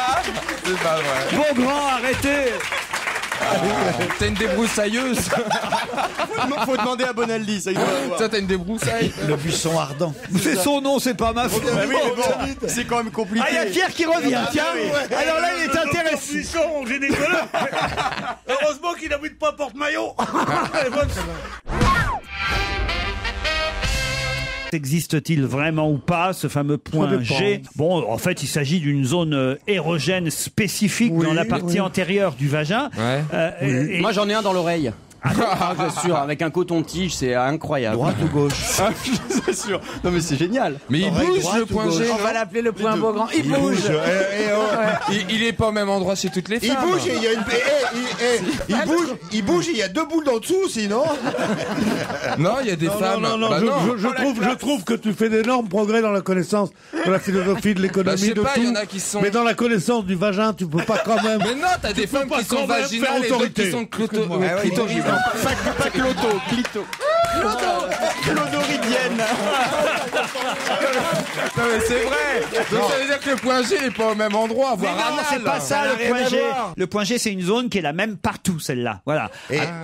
C'est pas vrai. Bon grand, arrêtez. T'as une débroussailleuse. Faut demander à Bonaldi, ça il doit avoir. Toi, t'as une débroussaille. Le buisson ardent. C'est son nom, c'est pas ma faute. Ah oui, mais bon, c'est quand même compliqué. Ah, il y a Pierre qui revient, tiens. Alors là, il est intéressé. Buisson, gynécologue. Heureusement qu'il n'habite pas porte-maillot. Existe-t-il vraiment ou pas ce fameux point dépend. G? Bon, en fait, il s'agit d'une zone érogène spécifique Oui, dans la partie oui. antérieure du vagin. Ouais. Et- Moi j'en ai un dans l'oreille. Ah, j'assure, avec un coton-tige, c'est incroyable. Droite ou gauche? Ah, je suis sûr. Non mais c'est génial. Mais il Oreille bouge droite le ou point gauche? G. On va l'appeler le point Beaugrand. Il bouge. Il est pas au même endroit chez toutes les Il femmes. bouge et il y a une. Il bouge et il y a 2 boules en dessous sinon. Non, il y a des femmes. Non, Bah je trouve que tu fais d'énormes progrès dans la connaissance de la philosophie, de Bah, l'économie, je sais de pas, tout. il y en a qui sont. Mais dans la connaissance du vagin, tu peux pas quand même. Mais non, t'as des femmes pas qui sont quand même vaginales faire et d'autres autorité. qui sont clitorides. Pas cloto, clito. Clodoridienne. Non mais c'est vrai. Donc ça veut dire que le point G n'est pas au même endroit, Mais voire non, anal. c'est pas ça n'a le rien point à G. voir. Le point G, c'est une zone qui est la même partout, celle-là. Voilà.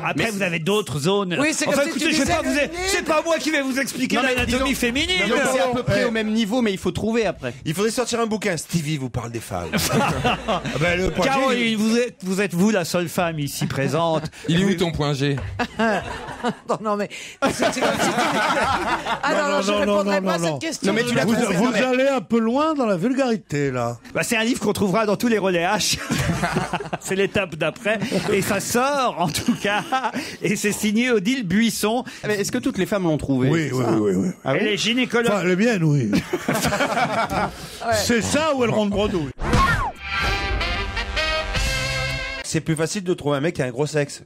Après, vous avez d'autres zones. Oui, c'est enfin, comme si écoutez, tu je vais disais pas vous, le nez. c'est pas moi qui vais vous expliquer Non, mais l'anatomie disons- féminine. Donc c'est à peu près au même niveau, mais il faut trouver après. Il faudrait sortir un bouquin. Stevie vous parle des femmes. Ben, le point G, Caroline, vous êtes vous la seule femme ici présente. Il est où ton point G? Non mais c'est comme si tu... Ah non, je répondrai pas à cette question. Non, mais tu l'as Vous, trouvé. vous Non, mais- allez un peu loin dans la vulgarité, là. Bah, c'est un livre qu'on trouvera dans tous les relais H. C'est l'étape d'après. Et ça sort, en tout cas. Et c'est signé Odile Buisson. Mais est-ce que toutes les femmes l'ont trouvé? Oui. Ah Elle oui est gynécologue. Enfin, les miennes, oui. C'est ça ou elle rentre bredouille. c'est plus facile de trouver un mec qui a un gros sexe.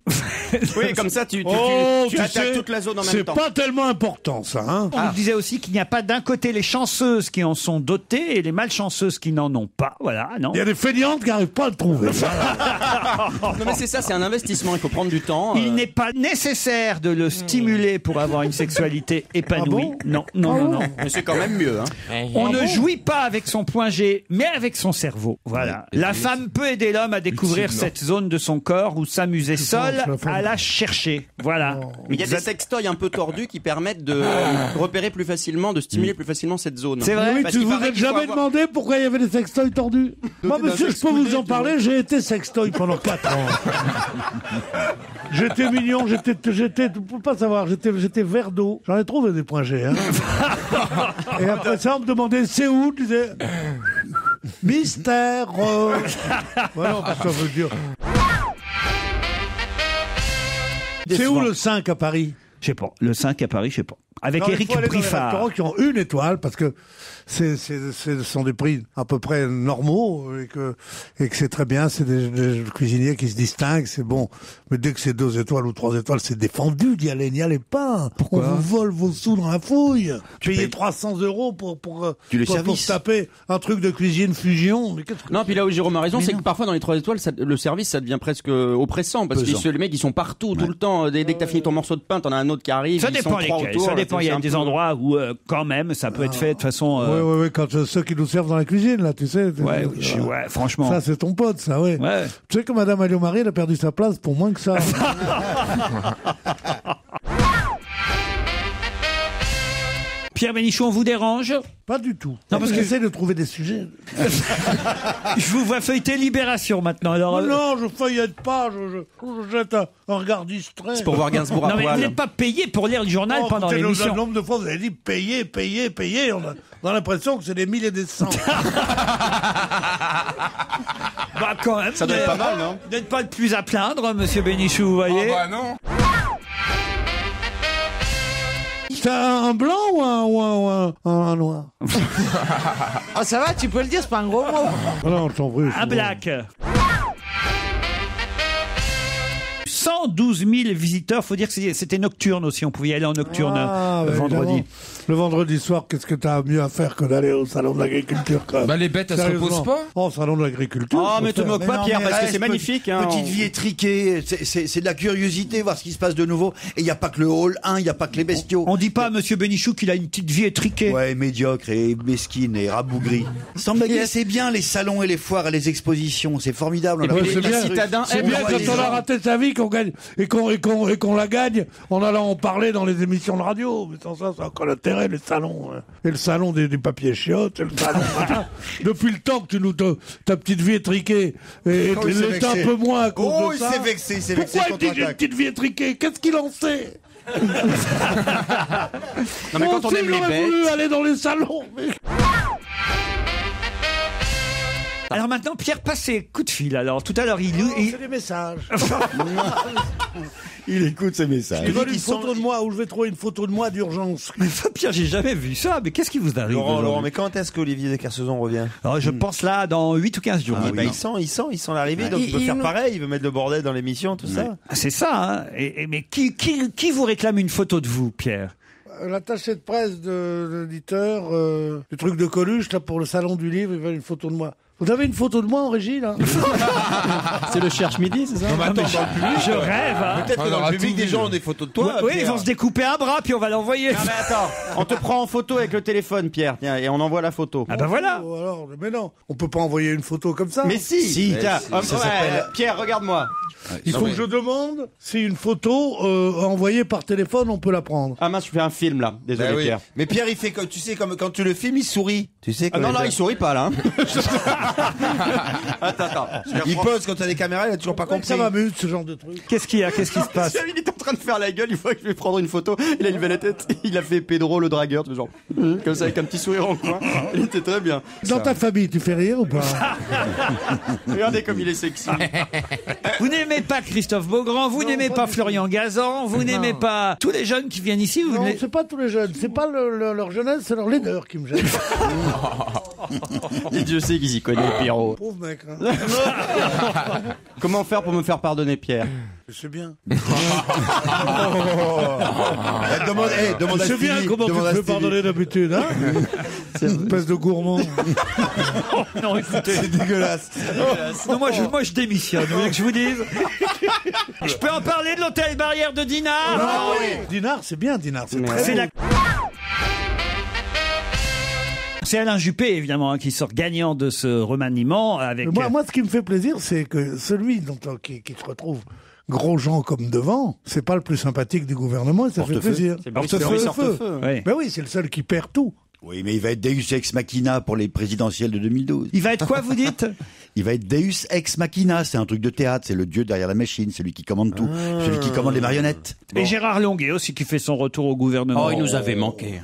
Oui, comme ça, tu tu attaques sais, toute la zone en même c'est temps. pas tellement important, ça. Hein. On nous disait aussi qu'il n'y a pas d'un côté les chanceuses qui en sont dotées et les malchanceuses qui n'en ont pas. Voilà, non. Il y a des feignantes qui n'arrivent pas à le trouver. Non, mais c'est ça, c'est un investissement. Il faut prendre du temps. Il n'est pas nécessaire de le stimuler pour avoir une sexualité épanouie. Non. Mais c'est quand même mieux. Hein. On ne jouit pas avec son point G, mais avec son cerveau. Voilà. La femme peut aider l'homme à découvrir cette zone de son corps ou s'amuser seul à la chercher. Voilà. Mais il y a des sextoys un peu tordus qui permettent de repérer plus facilement, de stimuler plus facilement cette zone. C'est vrai. Oui, Parce tu qu'il vous paraît êtes qu'il faut jamais avoir- demandé pourquoi il y avait des sextoys tordus. Moi, monsieur, je peux vous en parler, j'ai été sextoy pendant 4 ans. J'étais mignon, tu peux pas savoir, j'étais vert d'eau. J'en ai trouvé des points G. Hein. Et après ça, on me demandait c'est où, tu disais mystère. Voilà, parce que ça veut dire. C'est où le 5 à Paris? Je sais pas. Le 5 à Paris, je sais pas. Avec Non, il Éric faut aller dans les Briffard. restaurants qui ont une étoile parce que ce sont des prix à peu près normaux et que c'est très bien. C'est des cuisiniers qui se distinguent, c'est bon. Mais dès que c'est 2 étoiles ou 3 étoiles, c'est défendu d'y aller. N'y allez pas. Pourquoi? On vous vole vos sous dans la fouille. Payez 300 € pour se taper un truc de cuisine fusion. Mais qu'est-ce que Non, puis là où Jérôme a raison, c'est que parfois dans les 3 étoiles, le service, ça devient presque oppressant parce que les mecs, ils sont partout, tout le temps. Dès que t'as fini ton morceau de pain, t'en as un autre qui arrive. Ça ils dépend sont 3 lesquels. autour, Ça dépend. Il y a des endroits où, quand même, ça peut être fait de façon. Oui, quand ceux qui nous servent dans la cuisine, là, tu sais. Ouais, franchement. Ça, c'est ton pote, ça, ouais. Tu sais que Madame Alliot-Marie, elle a perdu sa place pour moins que ça. Pierre Bénichou, on vous dérange? Pas du tout. Non, parce que j'essaie de trouver des sujets. Je vous vois feuilleter Libération maintenant. Alors, non, je feuillette pas, je jette un regard distrait. C'est pour voir Gainsbourg à non, mais poil. vous n'êtes pas payé pour lire le journal pendant écoutez, l'émission. Le nombre de fois vous avez dit payer. On a l'impression que c'est des 1000 et des 100. Bah, quand même. Ça doit être pas mal, non? Vous n'êtes pas le plus à plaindre, monsieur Bénichou, vous voyez. Ah bah non. C'est un blanc ou un noir? Ah, ça va, tu peux le dire, c'est pas un gros mot. Non, je t'en prie. Un black. 112 000 visiteurs, faut dire que c'était nocturne aussi, on pouvait y aller en nocturne vendredi. Évidemment. Le vendredi soir, qu'est-ce que t'as mieux à faire que d'aller au salon de l'agriculture? Bah les bêtes, elles se reposent pas. Oh, salon de l'agriculture. Oh, mais te moque pas, Pierre, parce que reste, c'est magnifique. Hein, Petite vie étriquée, c'est de la curiosité, voir ce qui se passe de nouveau. Et il n'y a pas que le hall 1, il n'y a pas que les bestiaux. On dit pas à monsieur Bénichou qu'il a une petite vie étriquée. Ouais, médiocre et mesquine et rabougrie. Sans blaguer, c'est bien les salons et les foires et les expositions, c'est formidable. Et puis c'est les bien, citadins c'est bien quand on a raté sa vie qu'on gagne et qu'on la gagne en allant en parler dans les émissions de radio. Mais sans ça, ça a encore l'intérêt, les salons. Hein. Et le salon des papiers chiottes, et le salon. Depuis le temps que tu nous ta petite vie étriquée et l'État un peu moins à cause de ça. Il s'est vexé Pourquoi il dit j'ai une petite vie étriquée? Qu'est-ce qu'il en sait? Non, mais quand on aime les bêtes. voulu aller dans les salons. Mais... Alors maintenant, Pierre passe ses coups de fil. Alors tout à l'heure, c'est des messages. Il écoute ses messages. Il veut une photo de moi, où je vais trouver une photo de moi d'urgence. Mais Pierre, j'ai jamais vu ça. Mais qu'est-ce qui vous arrive Laurent, mais quand est-ce qu'Olivier de Kersauzon revient? Alors, je pense là, dans 8 ou 15 jours. Ah, bah, il sent l'arrivée, donc il veut faire pareil, il veut mettre le bordel dans l'émission, tout ça. C'est ça, hein. Mais qui vous réclame une photo de vous, Pierre? L'attaché de presse de l'éditeur, le truc de Coluche, là, pour le salon du livre, il veut une photo de moi. Vous avez une photo de moi en régie, là? C'est le cherche midi, c'est ça? Non, mais attends, dans le public, je rêve. Hein. Peut-être que dans le public, des gens ont des photos de toi. Oui, ils vont se découper un bras, puis on va l'envoyer. Non, mais attends, on te prend en photo avec le téléphone, Pierre, tiens, et on envoie la photo. Ah bah voilà. Alors, mais non, on peut pas envoyer une photo comme ça. Mais si, tiens, Pierre, regarde-moi. Il faut que je demande si une photo envoyée par téléphone, on peut la prendre. Ah mince, je fais un film là, désolé Bah oui. Pierre. Mais Pierre, il fait comme, tu sais, comme quand tu le filmes, il sourit. Tu sais, Ah non, il sourit pas là. Attends. Il pose quand t'as des caméras, il a toujours pas compris. Ça m'amuse, ce genre de truc. Qu'est-ce qu'il y a? Qu'est-ce qui se passe? Il est en train de faire la gueule, il voit que je vais prendre une photo, il a levé la tête, il a fait Pedro le dragueur, tu vois, genre, comme ça avec un petit sourire en coin. Il était très bien. Dans ta famille, tu fais rire ou pas? Regardez comme il est sexy. Vous n'aimez pas Christophe Beaugrand, vous n'aimez pas Florian Gazan, vous n'aimez pas tous les jeunes qui viennent ici. Non, c'est pas tous les jeunes, c'est pas leur jeunesse, c'est leur leader qui me gêne. Et Dieu sait qu'ils y connaissent, Pierrot. Pauvre mec. Hein. Comment faire pour me faire pardonner, Pierre? C'est bien. Demande à C'est bien Stevie, comment tu demande te à fais Stevie. pardonner d'habitude, hein? C'est une espèce de gourmand. Non, écoutez. C'est dégueulasse. Non, moi, je démissionne. Vous voulez que je vous dise? Je peux en parler de l'hôtel Barrière de Dinard? Ah oui. Dinard, c'est bien, Dinard. C'est très C'est beau. la... C'est Alain Juppé, évidemment, hein, qui sort gagnant de ce remaniement avec... Moi, ce qui me fait plaisir, c'est que celui qui se retrouve Grosjean comme devant, c'est pas le plus sympathique du gouvernement et ça fait plaisir. C'est Portefeu. Oui. Ben oui, c'est le seul qui perd tout. Oui, mais il va être Deus Ex Machina pour les présidentielles de 2012. Il va être quoi, vous dites? Il va être Deus Ex Machina, c'est un truc de théâtre, c'est le dieu derrière la machine, celui qui commande tout, celui qui commande les marionnettes. Et Gérard Longuet aussi qui fait son retour au gouvernement. Oh, il nous avait manqué.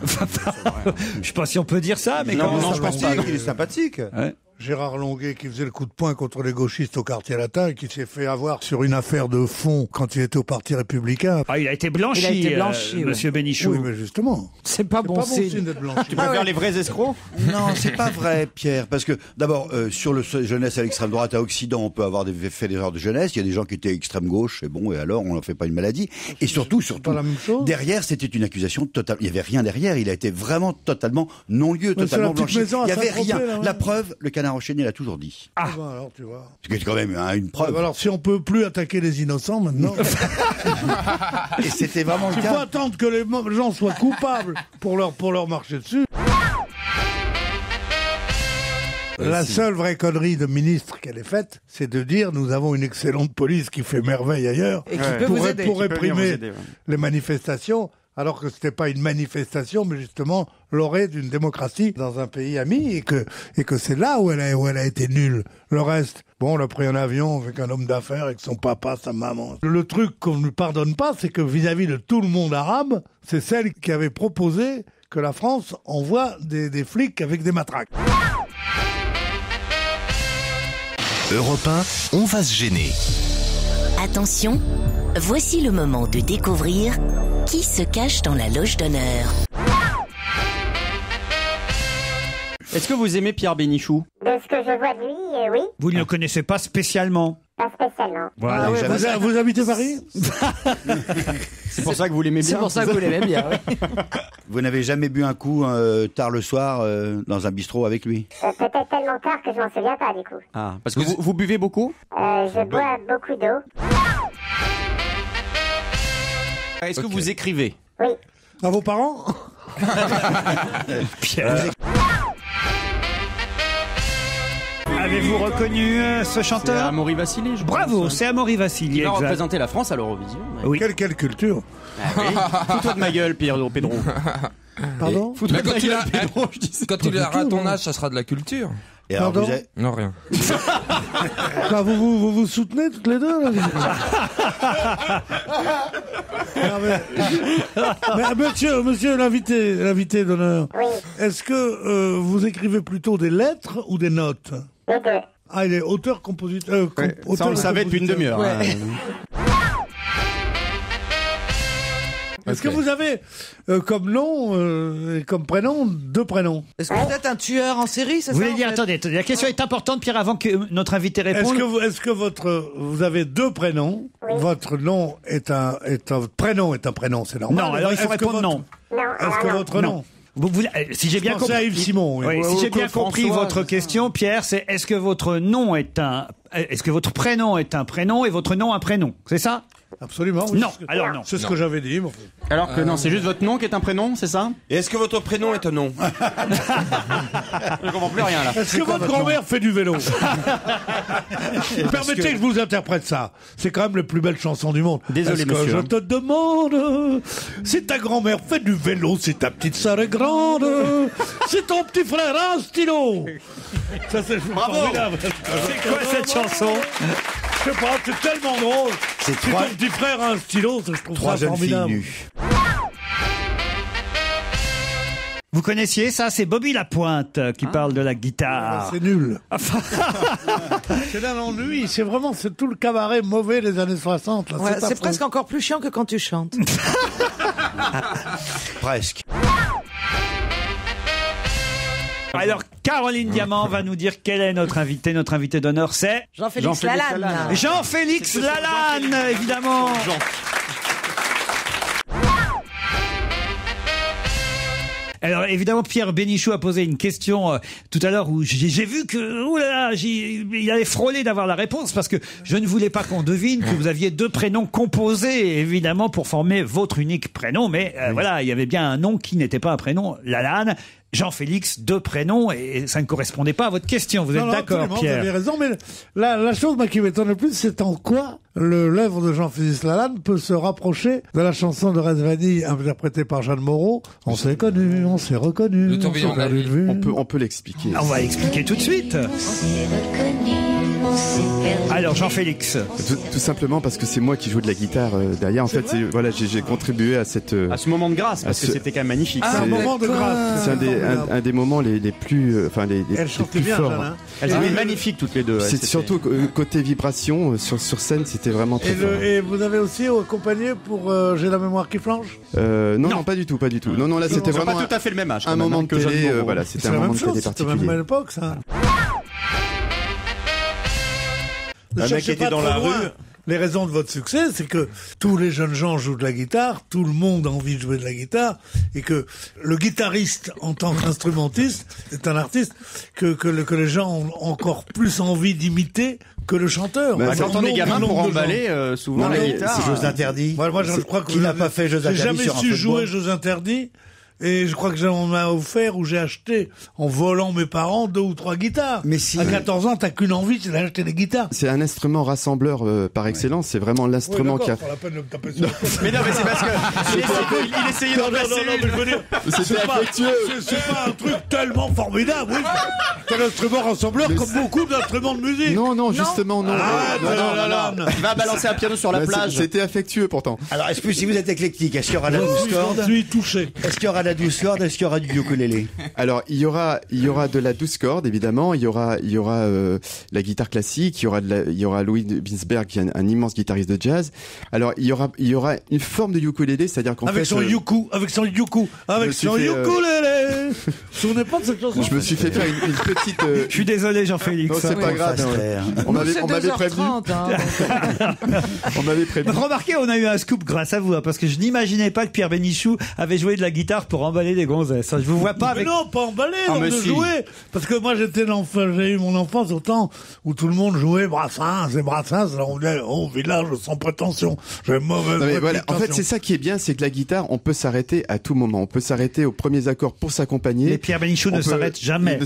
Je sais pas si on peut dire ça, mais Non, quand non, je pense pas. Il est sympathique. Ouais. Gérard Longuet qui faisait le coup de poing contre les gauchistes au quartier latin et qui s'est fait avoir sur une affaire de fond quand il était au Parti républicain. Ah, il a été blanchi, ouais. Monsieur Bénichou. Oui, mais justement. C'est pas bon signe. d'être blanchi. Tu préfères les vrais escrocs? Non, c'est pas vrai, Pierre, parce que d'abord, sur le jeunesse à l'extrême droite, à Occident, on peut avoir fait des erreurs de jeunesse, il y a des gens qui étaient extrême gauche, et bon, et alors, on n'en fait pas une maladie. Et surtout, pas la même chose. derrière, c'était une accusation totale. Il y avait rien derrière, il a été vraiment totalement non-lieu, Mais totalement c'est la petite blanchi. maison à Il y avait Saint-Tropez, rien. là, ouais. La preuve, le Canard enchaîné l'a toujours dit. Ah, bah alors, tu vois. Ce qui est quand même une preuve. Alors, si on peut plus attaquer les innocents maintenant, Et c'était vraiment le il faut cas. attendre que les gens soient coupables pour leur marcher dessus. La seule vraie connerie de ministre qu'elle ait faite, c'est de dire nous avons une excellente police qui fait merveille ailleurs Et qui peut vous aider. pour Qui peut venir réprimer vous aider, ouais. les manifestations, alors que c'était pas une manifestation, mais justement l'orée d'une démocratie dans un pays ami, et que c'est là où elle a été nulle. Le reste, bon, on a pris un avion avec un homme d'affaires, avec son papa, sa maman. Le truc qu'on ne lui pardonne pas, c'est que vis-à-vis de tout le monde arabe, c'est celle qui avait proposé que la France envoie des flics avec des matraques. Europe 1, on va se gêner. Attention, voici le moment de découvrir qui se cache dans la loge d'honneur. Est-ce que vous aimez Pierre Bénichou? De ce que je vois de lui, oui, Vous ne le connaissez pas spécialement. pas spécialement. Voilà. Ah ouais, vous habitez Paris? C'est pour ça que vous l'aimez bien. C'est pour ça que vous l'aimez bien, oui. Vous n'avez jamais bu un coup tard le soir dans un bistrot avec lui? Peut-être tellement tard que je m'en souviens pas du coup. Ah, parce que vous buvez beaucoup? Je bois beaucoup d'eau. Est-ce que vous écrivez? Oui. À vos parents? Pierre. Avez-vous reconnu ce C'est chanteur? Amaury Vassili, je Bravo, pense. c'est Amaury Vassili. Il va exact. représenter la France à l'Eurovision. mais- Oui. Quelle culture? Ah oui. Fous-toi de ma gueule, Pedro. Pardon? Fous-toi Mais de ma gueule, quand Pedro, je dis ça. il aura à ton âge, ça sera de la culture. Et alors, Pardon? Non, rien. Quoi, vous soutenez toutes les deux là? Non, mais monsieur l'invité d'honneur, Oui, est-ce que vous écrivez plutôt des lettres ou des notes? les deux. Ah, il est auteur-compositeur. Ça, on le savait depuis une demi-heure. Ouais. hein. Est-ce que vous avez comme nom et comme prénom deux prénoms? Est-ce que vous êtes un tueur en série, c'est Vous ça voulez en dire, fait attendez, la question est importante, Pierre, avant que notre invité réponde. Est-ce que vous avez deux prénoms? Oui. Votre nom est un prénom, c'est normal. Non, alors il faut Est-ce que répondre votre- non. Non, Est-ce alors que non. votre nom? Si j'ai bien Je pensais compris. à Yves Simon, oui. Oui, si j'ai bien Claude compris François, votre c'est ça. question, Pierre, c'est est-ce que votre nom est est-ce que votre prénom est un prénom et votre nom un prénom? C'est ça? Absolument. Oui, Non, c'est ce que- alors non. C'est ce que j'avais dit. Bon. Alors que non, c'est juste votre nom qui est un prénom, c'est ça? Et est-ce que votre prénom est un nom? Je comprends plus rien là. Est-ce que votre grand-mère fait du vélo? Permettez que je vous interprète ça. C'est quand même les plus belles chansons du monde. Désolé, Est-ce que monsieur, je hein. te demande si ta grand-mère fait du vélo, si ta petite sœur est grande, si ton petit frère a un stylo. Ça, c'est formidable. C'est quoi cette chanson? Je sais pas, c'est tellement drôle. C'est Si trois- ton petit frère a un stylo, je trouve Trois ça jeunes filles formidable. nues. Vous connaissiez ça? C'est Bobby Lapointe qui parle de la Ah, guitare. c'est nul. C'est un ennui. C'est vraiment tout le cabaret mauvais des années 60. là. Ouais, c'est affreux. presque encore plus chiant que quand tu chantes. Presque. Alors, Caroline Diamant va nous dire quel est notre invité. Notre invité d'honneur, c'est Jean-Félix Lalanne. Jean-Félix Lalanne, évidemment. Alors évidemment, Pierre Bénichou a posé une question tout à l'heure où j'ai vu que il avait frôlé d'avoir la réponse parce que je ne voulais pas qu'on devine que vous aviez 2 prénoms composés évidemment pour former votre unique prénom, mais voilà, il y avait bien un nom qui n'était pas un prénom, Lalanne. Jean-Félix, 2 prénoms, et ça ne correspondait pas à votre question. Vous êtes d'accord, Pierre? Vous avez raison, mais la chose qui m'étonne le plus, c'est en quoi l'œuvre de Jean-Félix Lalanne peut se rapprocher de la chanson de Redvanny interprétée par Jeanne Moreau. On s'est connus, on s'est reconnus. On peut l'expliquer. On va l'expliquer tout de suite. Alors Jean-Félix. Tout simplement parce que c'est moi qui joue de la guitare derrière. En fait, j'ai contribué à cette à ce moment de grâce parce que c'était quand même magnifique. C'est un moment de grâce. C'est un des moments les plus Elle chantait bien, forts. Jeanne, hein. Elles étaient magnifiques toutes les deux. C'est surtout côté vibration sur scène, c'était vraiment très fort. Et vous avez aussi accompagné pour J'ai la mémoire qui flanche. Non, pas du tout. Non, là c'était vraiment pas tout à fait le même âge. Un moment de télé, voilà, c'était un moment de télé particulier. C'est la même époque, ça. Un mec qui était dans la rue. Les raisons de votre succès, c'est que tous les jeunes gens jouent de la guitare, tout le monde a envie de jouer de la guitare, et que le guitariste, en tant qu'instrumentiste, est un artiste que les gens ont encore plus envie d'imiter que le chanteur. Quand on est gamin, pour emballer souvent la guitare. C'est Jeux Interdits. Moi, je crois que qui n'a pas fait Jeux Interdits. J'ai jamais su jouer Jeux Interdits. Et je crois que on m'a offert ou j'ai acheté en volant mes parents 2 ou 3 guitares. Mais si à 14 ans, t'as qu'une envie, c'est d'acheter des guitares. C'est un instrument rassembleur par excellence. C'est vraiment l'instrument qui a. Pas la peine de me taper sur mais non, mais c'est parce que il essayait d'en passer. Non, mais je veux dire, c'est pas un truc tellement formidable. Oui. C'est un instrument rassembleur comme beaucoup d'instruments de musique. Non, justement non. Non. Il va balancer un piano sur la plage. C'était affectueux pourtant. Alors, est-ce que si vous êtes éclectique, est-ce qu'il y aura la douce corde? Je suis touché. Est-ce qu'il y aura la douce corde? Est-ce qu'il y aura du ukulélé? Alors, il y aura de la douce corde, évidemment. Il y aura la guitare classique. Il y aura Louis Winsberg, qui est un immense guitariste de jazz. Alors, il y aura une forme de ukulélé, c'est-à-dire qu'en fait. Avec son ukulélé. Je ne pas de cette chanson. Je me suis fait faire une petite. Je suis désolé, Jean-Félix. Non, c'est pas grave. On m'avait prévenu. On m'avait prévenu. Remarquez, on a eu un scoop grâce à vous, parce que je n'imaginais pas que Pierre Bénichou avait joué de la guitare pour emballer des gonzesses. Je vous vois pas avec. Non, pas emballer, de jouer. Parce que moi, j'ai eu mon enfance au temps où tout le monde jouait Brassens. Alors on venait au village sans prétention. J'ai mauvaise réputation. En fait, c'est ça qui est bien, c'est que la guitare, on peut s'arrêter à tout moment. On peut s'arrêter aux premiers accords pour s'accompagner. Mais Pierre Bénichou ne s'arrête jamais.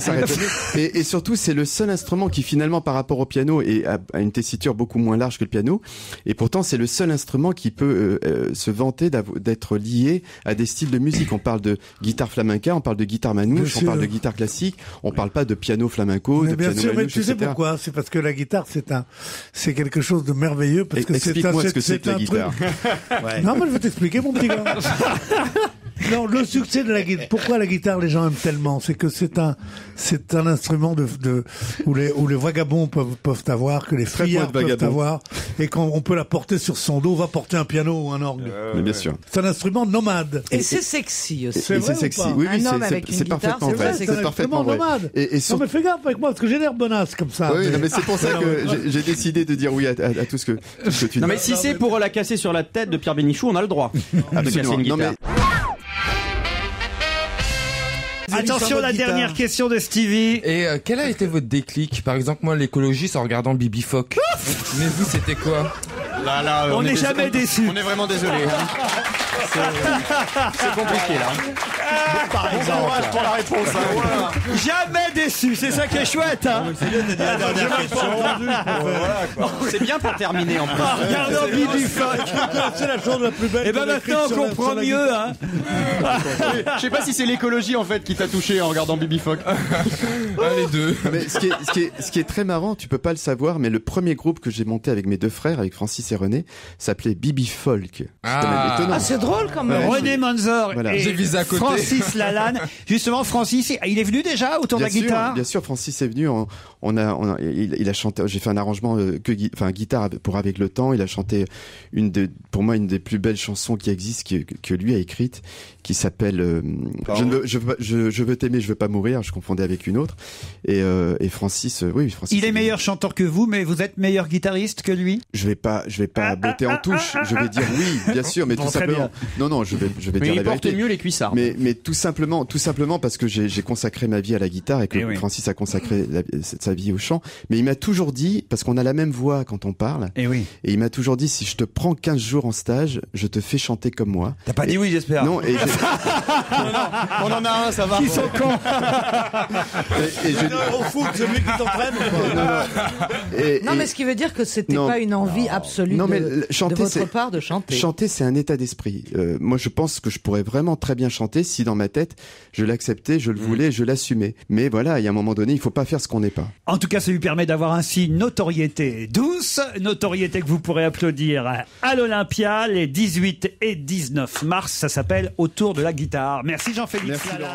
Et surtout, c'est le seul instrument qui finalement, par rapport au piano, a une tessiture beaucoup moins large que le piano. Et pourtant, c'est le seul instrument qui peut se vanter d'être lié à des styles de musique. On parle de guitare flamenca, on parle de guitare manouche, on parle de guitare classique, on parle pas de piano flamenco, de piano manouche, mais tu sais pourquoi? C'est parce que la guitare, c'est quelque chose de merveilleux, parce que explique-moi ce que c'est que la guitare. Non, mais je vais t'expliquer, mon petit gars. Non, le succès de la guitare. Pourquoi la guitare, les gens aiment tellement? C'est que c'est un instrument où les vagabonds peuvent avoir, que les frillards peuvent avoir, et quand on peut la porter sur son dos, va porter un piano ou un orgue. Mais bien sûr. C'est un instrument nomade. Et c'est sexy aussi. C'est sexy. Oui, c'est parfaitement vrai. C'est parfaitement vrai. Nomade. Non, mais fais gaffe avec moi, parce que j'ai l'air bonasse comme ça. Oui, mais c'est pour ça que j'ai décidé de dire oui à tout ce que tu dis. Non, mais si c'est pour la casser sur la tête de Pierre Bénichou, on a le droit de casser une guitare. Attention, la dernière question de Stevie. Et quel a été votre déclic? Par exemple, moi, l'écologie, c'est en regardant Bibi Phoque. Mais vous, c'était quoi? Là, on n'est jamais déçus. On est vraiment désolé. C'est compliqué là. Par exemple, pour la réponse. Voilà. Jamais déçu, c'est ça qui est chouette. Hein. C'est bien pour terminer en plus. Regardons Bibi Phoque. C'est la chose la plus belle. Et ben maintenant on comprend mieux. Hein. Je sais pas si c'est l'écologie en fait qui t'a touché en regardant Bibi Phoque. Les deux. Mais ce qui est très marrant, tu peux pas le savoir, mais le premier groupe que j'ai monté avec mes 2 frères, avec Francis et René, s'appelait Bibi Folk. Ah, c'est drôle drôle quand même. René Manzor Voilà. et J'ai visé à côté. Francis Lalanne. Justement, Francis, il est venu déjà autour de la guitare. Bien sûr, Francis est venu. Il a chanté. J'ai fait un arrangement guitare pour Avec le temps. Il a chanté pour moi une des plus belles chansons qui existent que lui a écrite, qui s'appelle je veux t'aimer, je veux pas mourir. Je confondais avec une autre. Et Francis, Francis. Il est meilleur chanteur que vous, mais vous êtes meilleur guitariste que lui. Je vais pas botter en touche. Je vais dire oui, bien sûr, mais Bon, tout très simplement. Non, je vais Mais dire il la porte vérité. mieux les cuissards. Mais tout simplement parce que j'ai consacré ma vie à la guitare et que Francis a consacré sa vie au chant. Mais il m'a toujours dit, parce qu'on a la même voix quand on parle, et il m'a toujours dit, si je te prends 15 jours en stage, je te fais chanter comme moi. T'as pas dit oui, j'espère. Non, et on en a un, ça va. Ils sont cons. Au foot, celui qui t'entraîne. Non, mais ce qui veut dire que c'était pas une envie absolue de votre part de chanter. Chanter, c'est un état d'esprit. Moi, je pense que je pourrais vraiment très bien chanter si dans ma tête, je l'acceptais, je le voulais, je l'assumais. Mais voilà, il y a un moment donné, il faut pas faire ce qu'on n'est pas. En tout cas, ça lui permet d'avoir ainsi une notoriété douce, notoriété que vous pourrez applaudir à l'Olympia les 18 et 19 mars. Ça s'appelle Autour de la guitare. Merci Jean-Philippe Lalanne.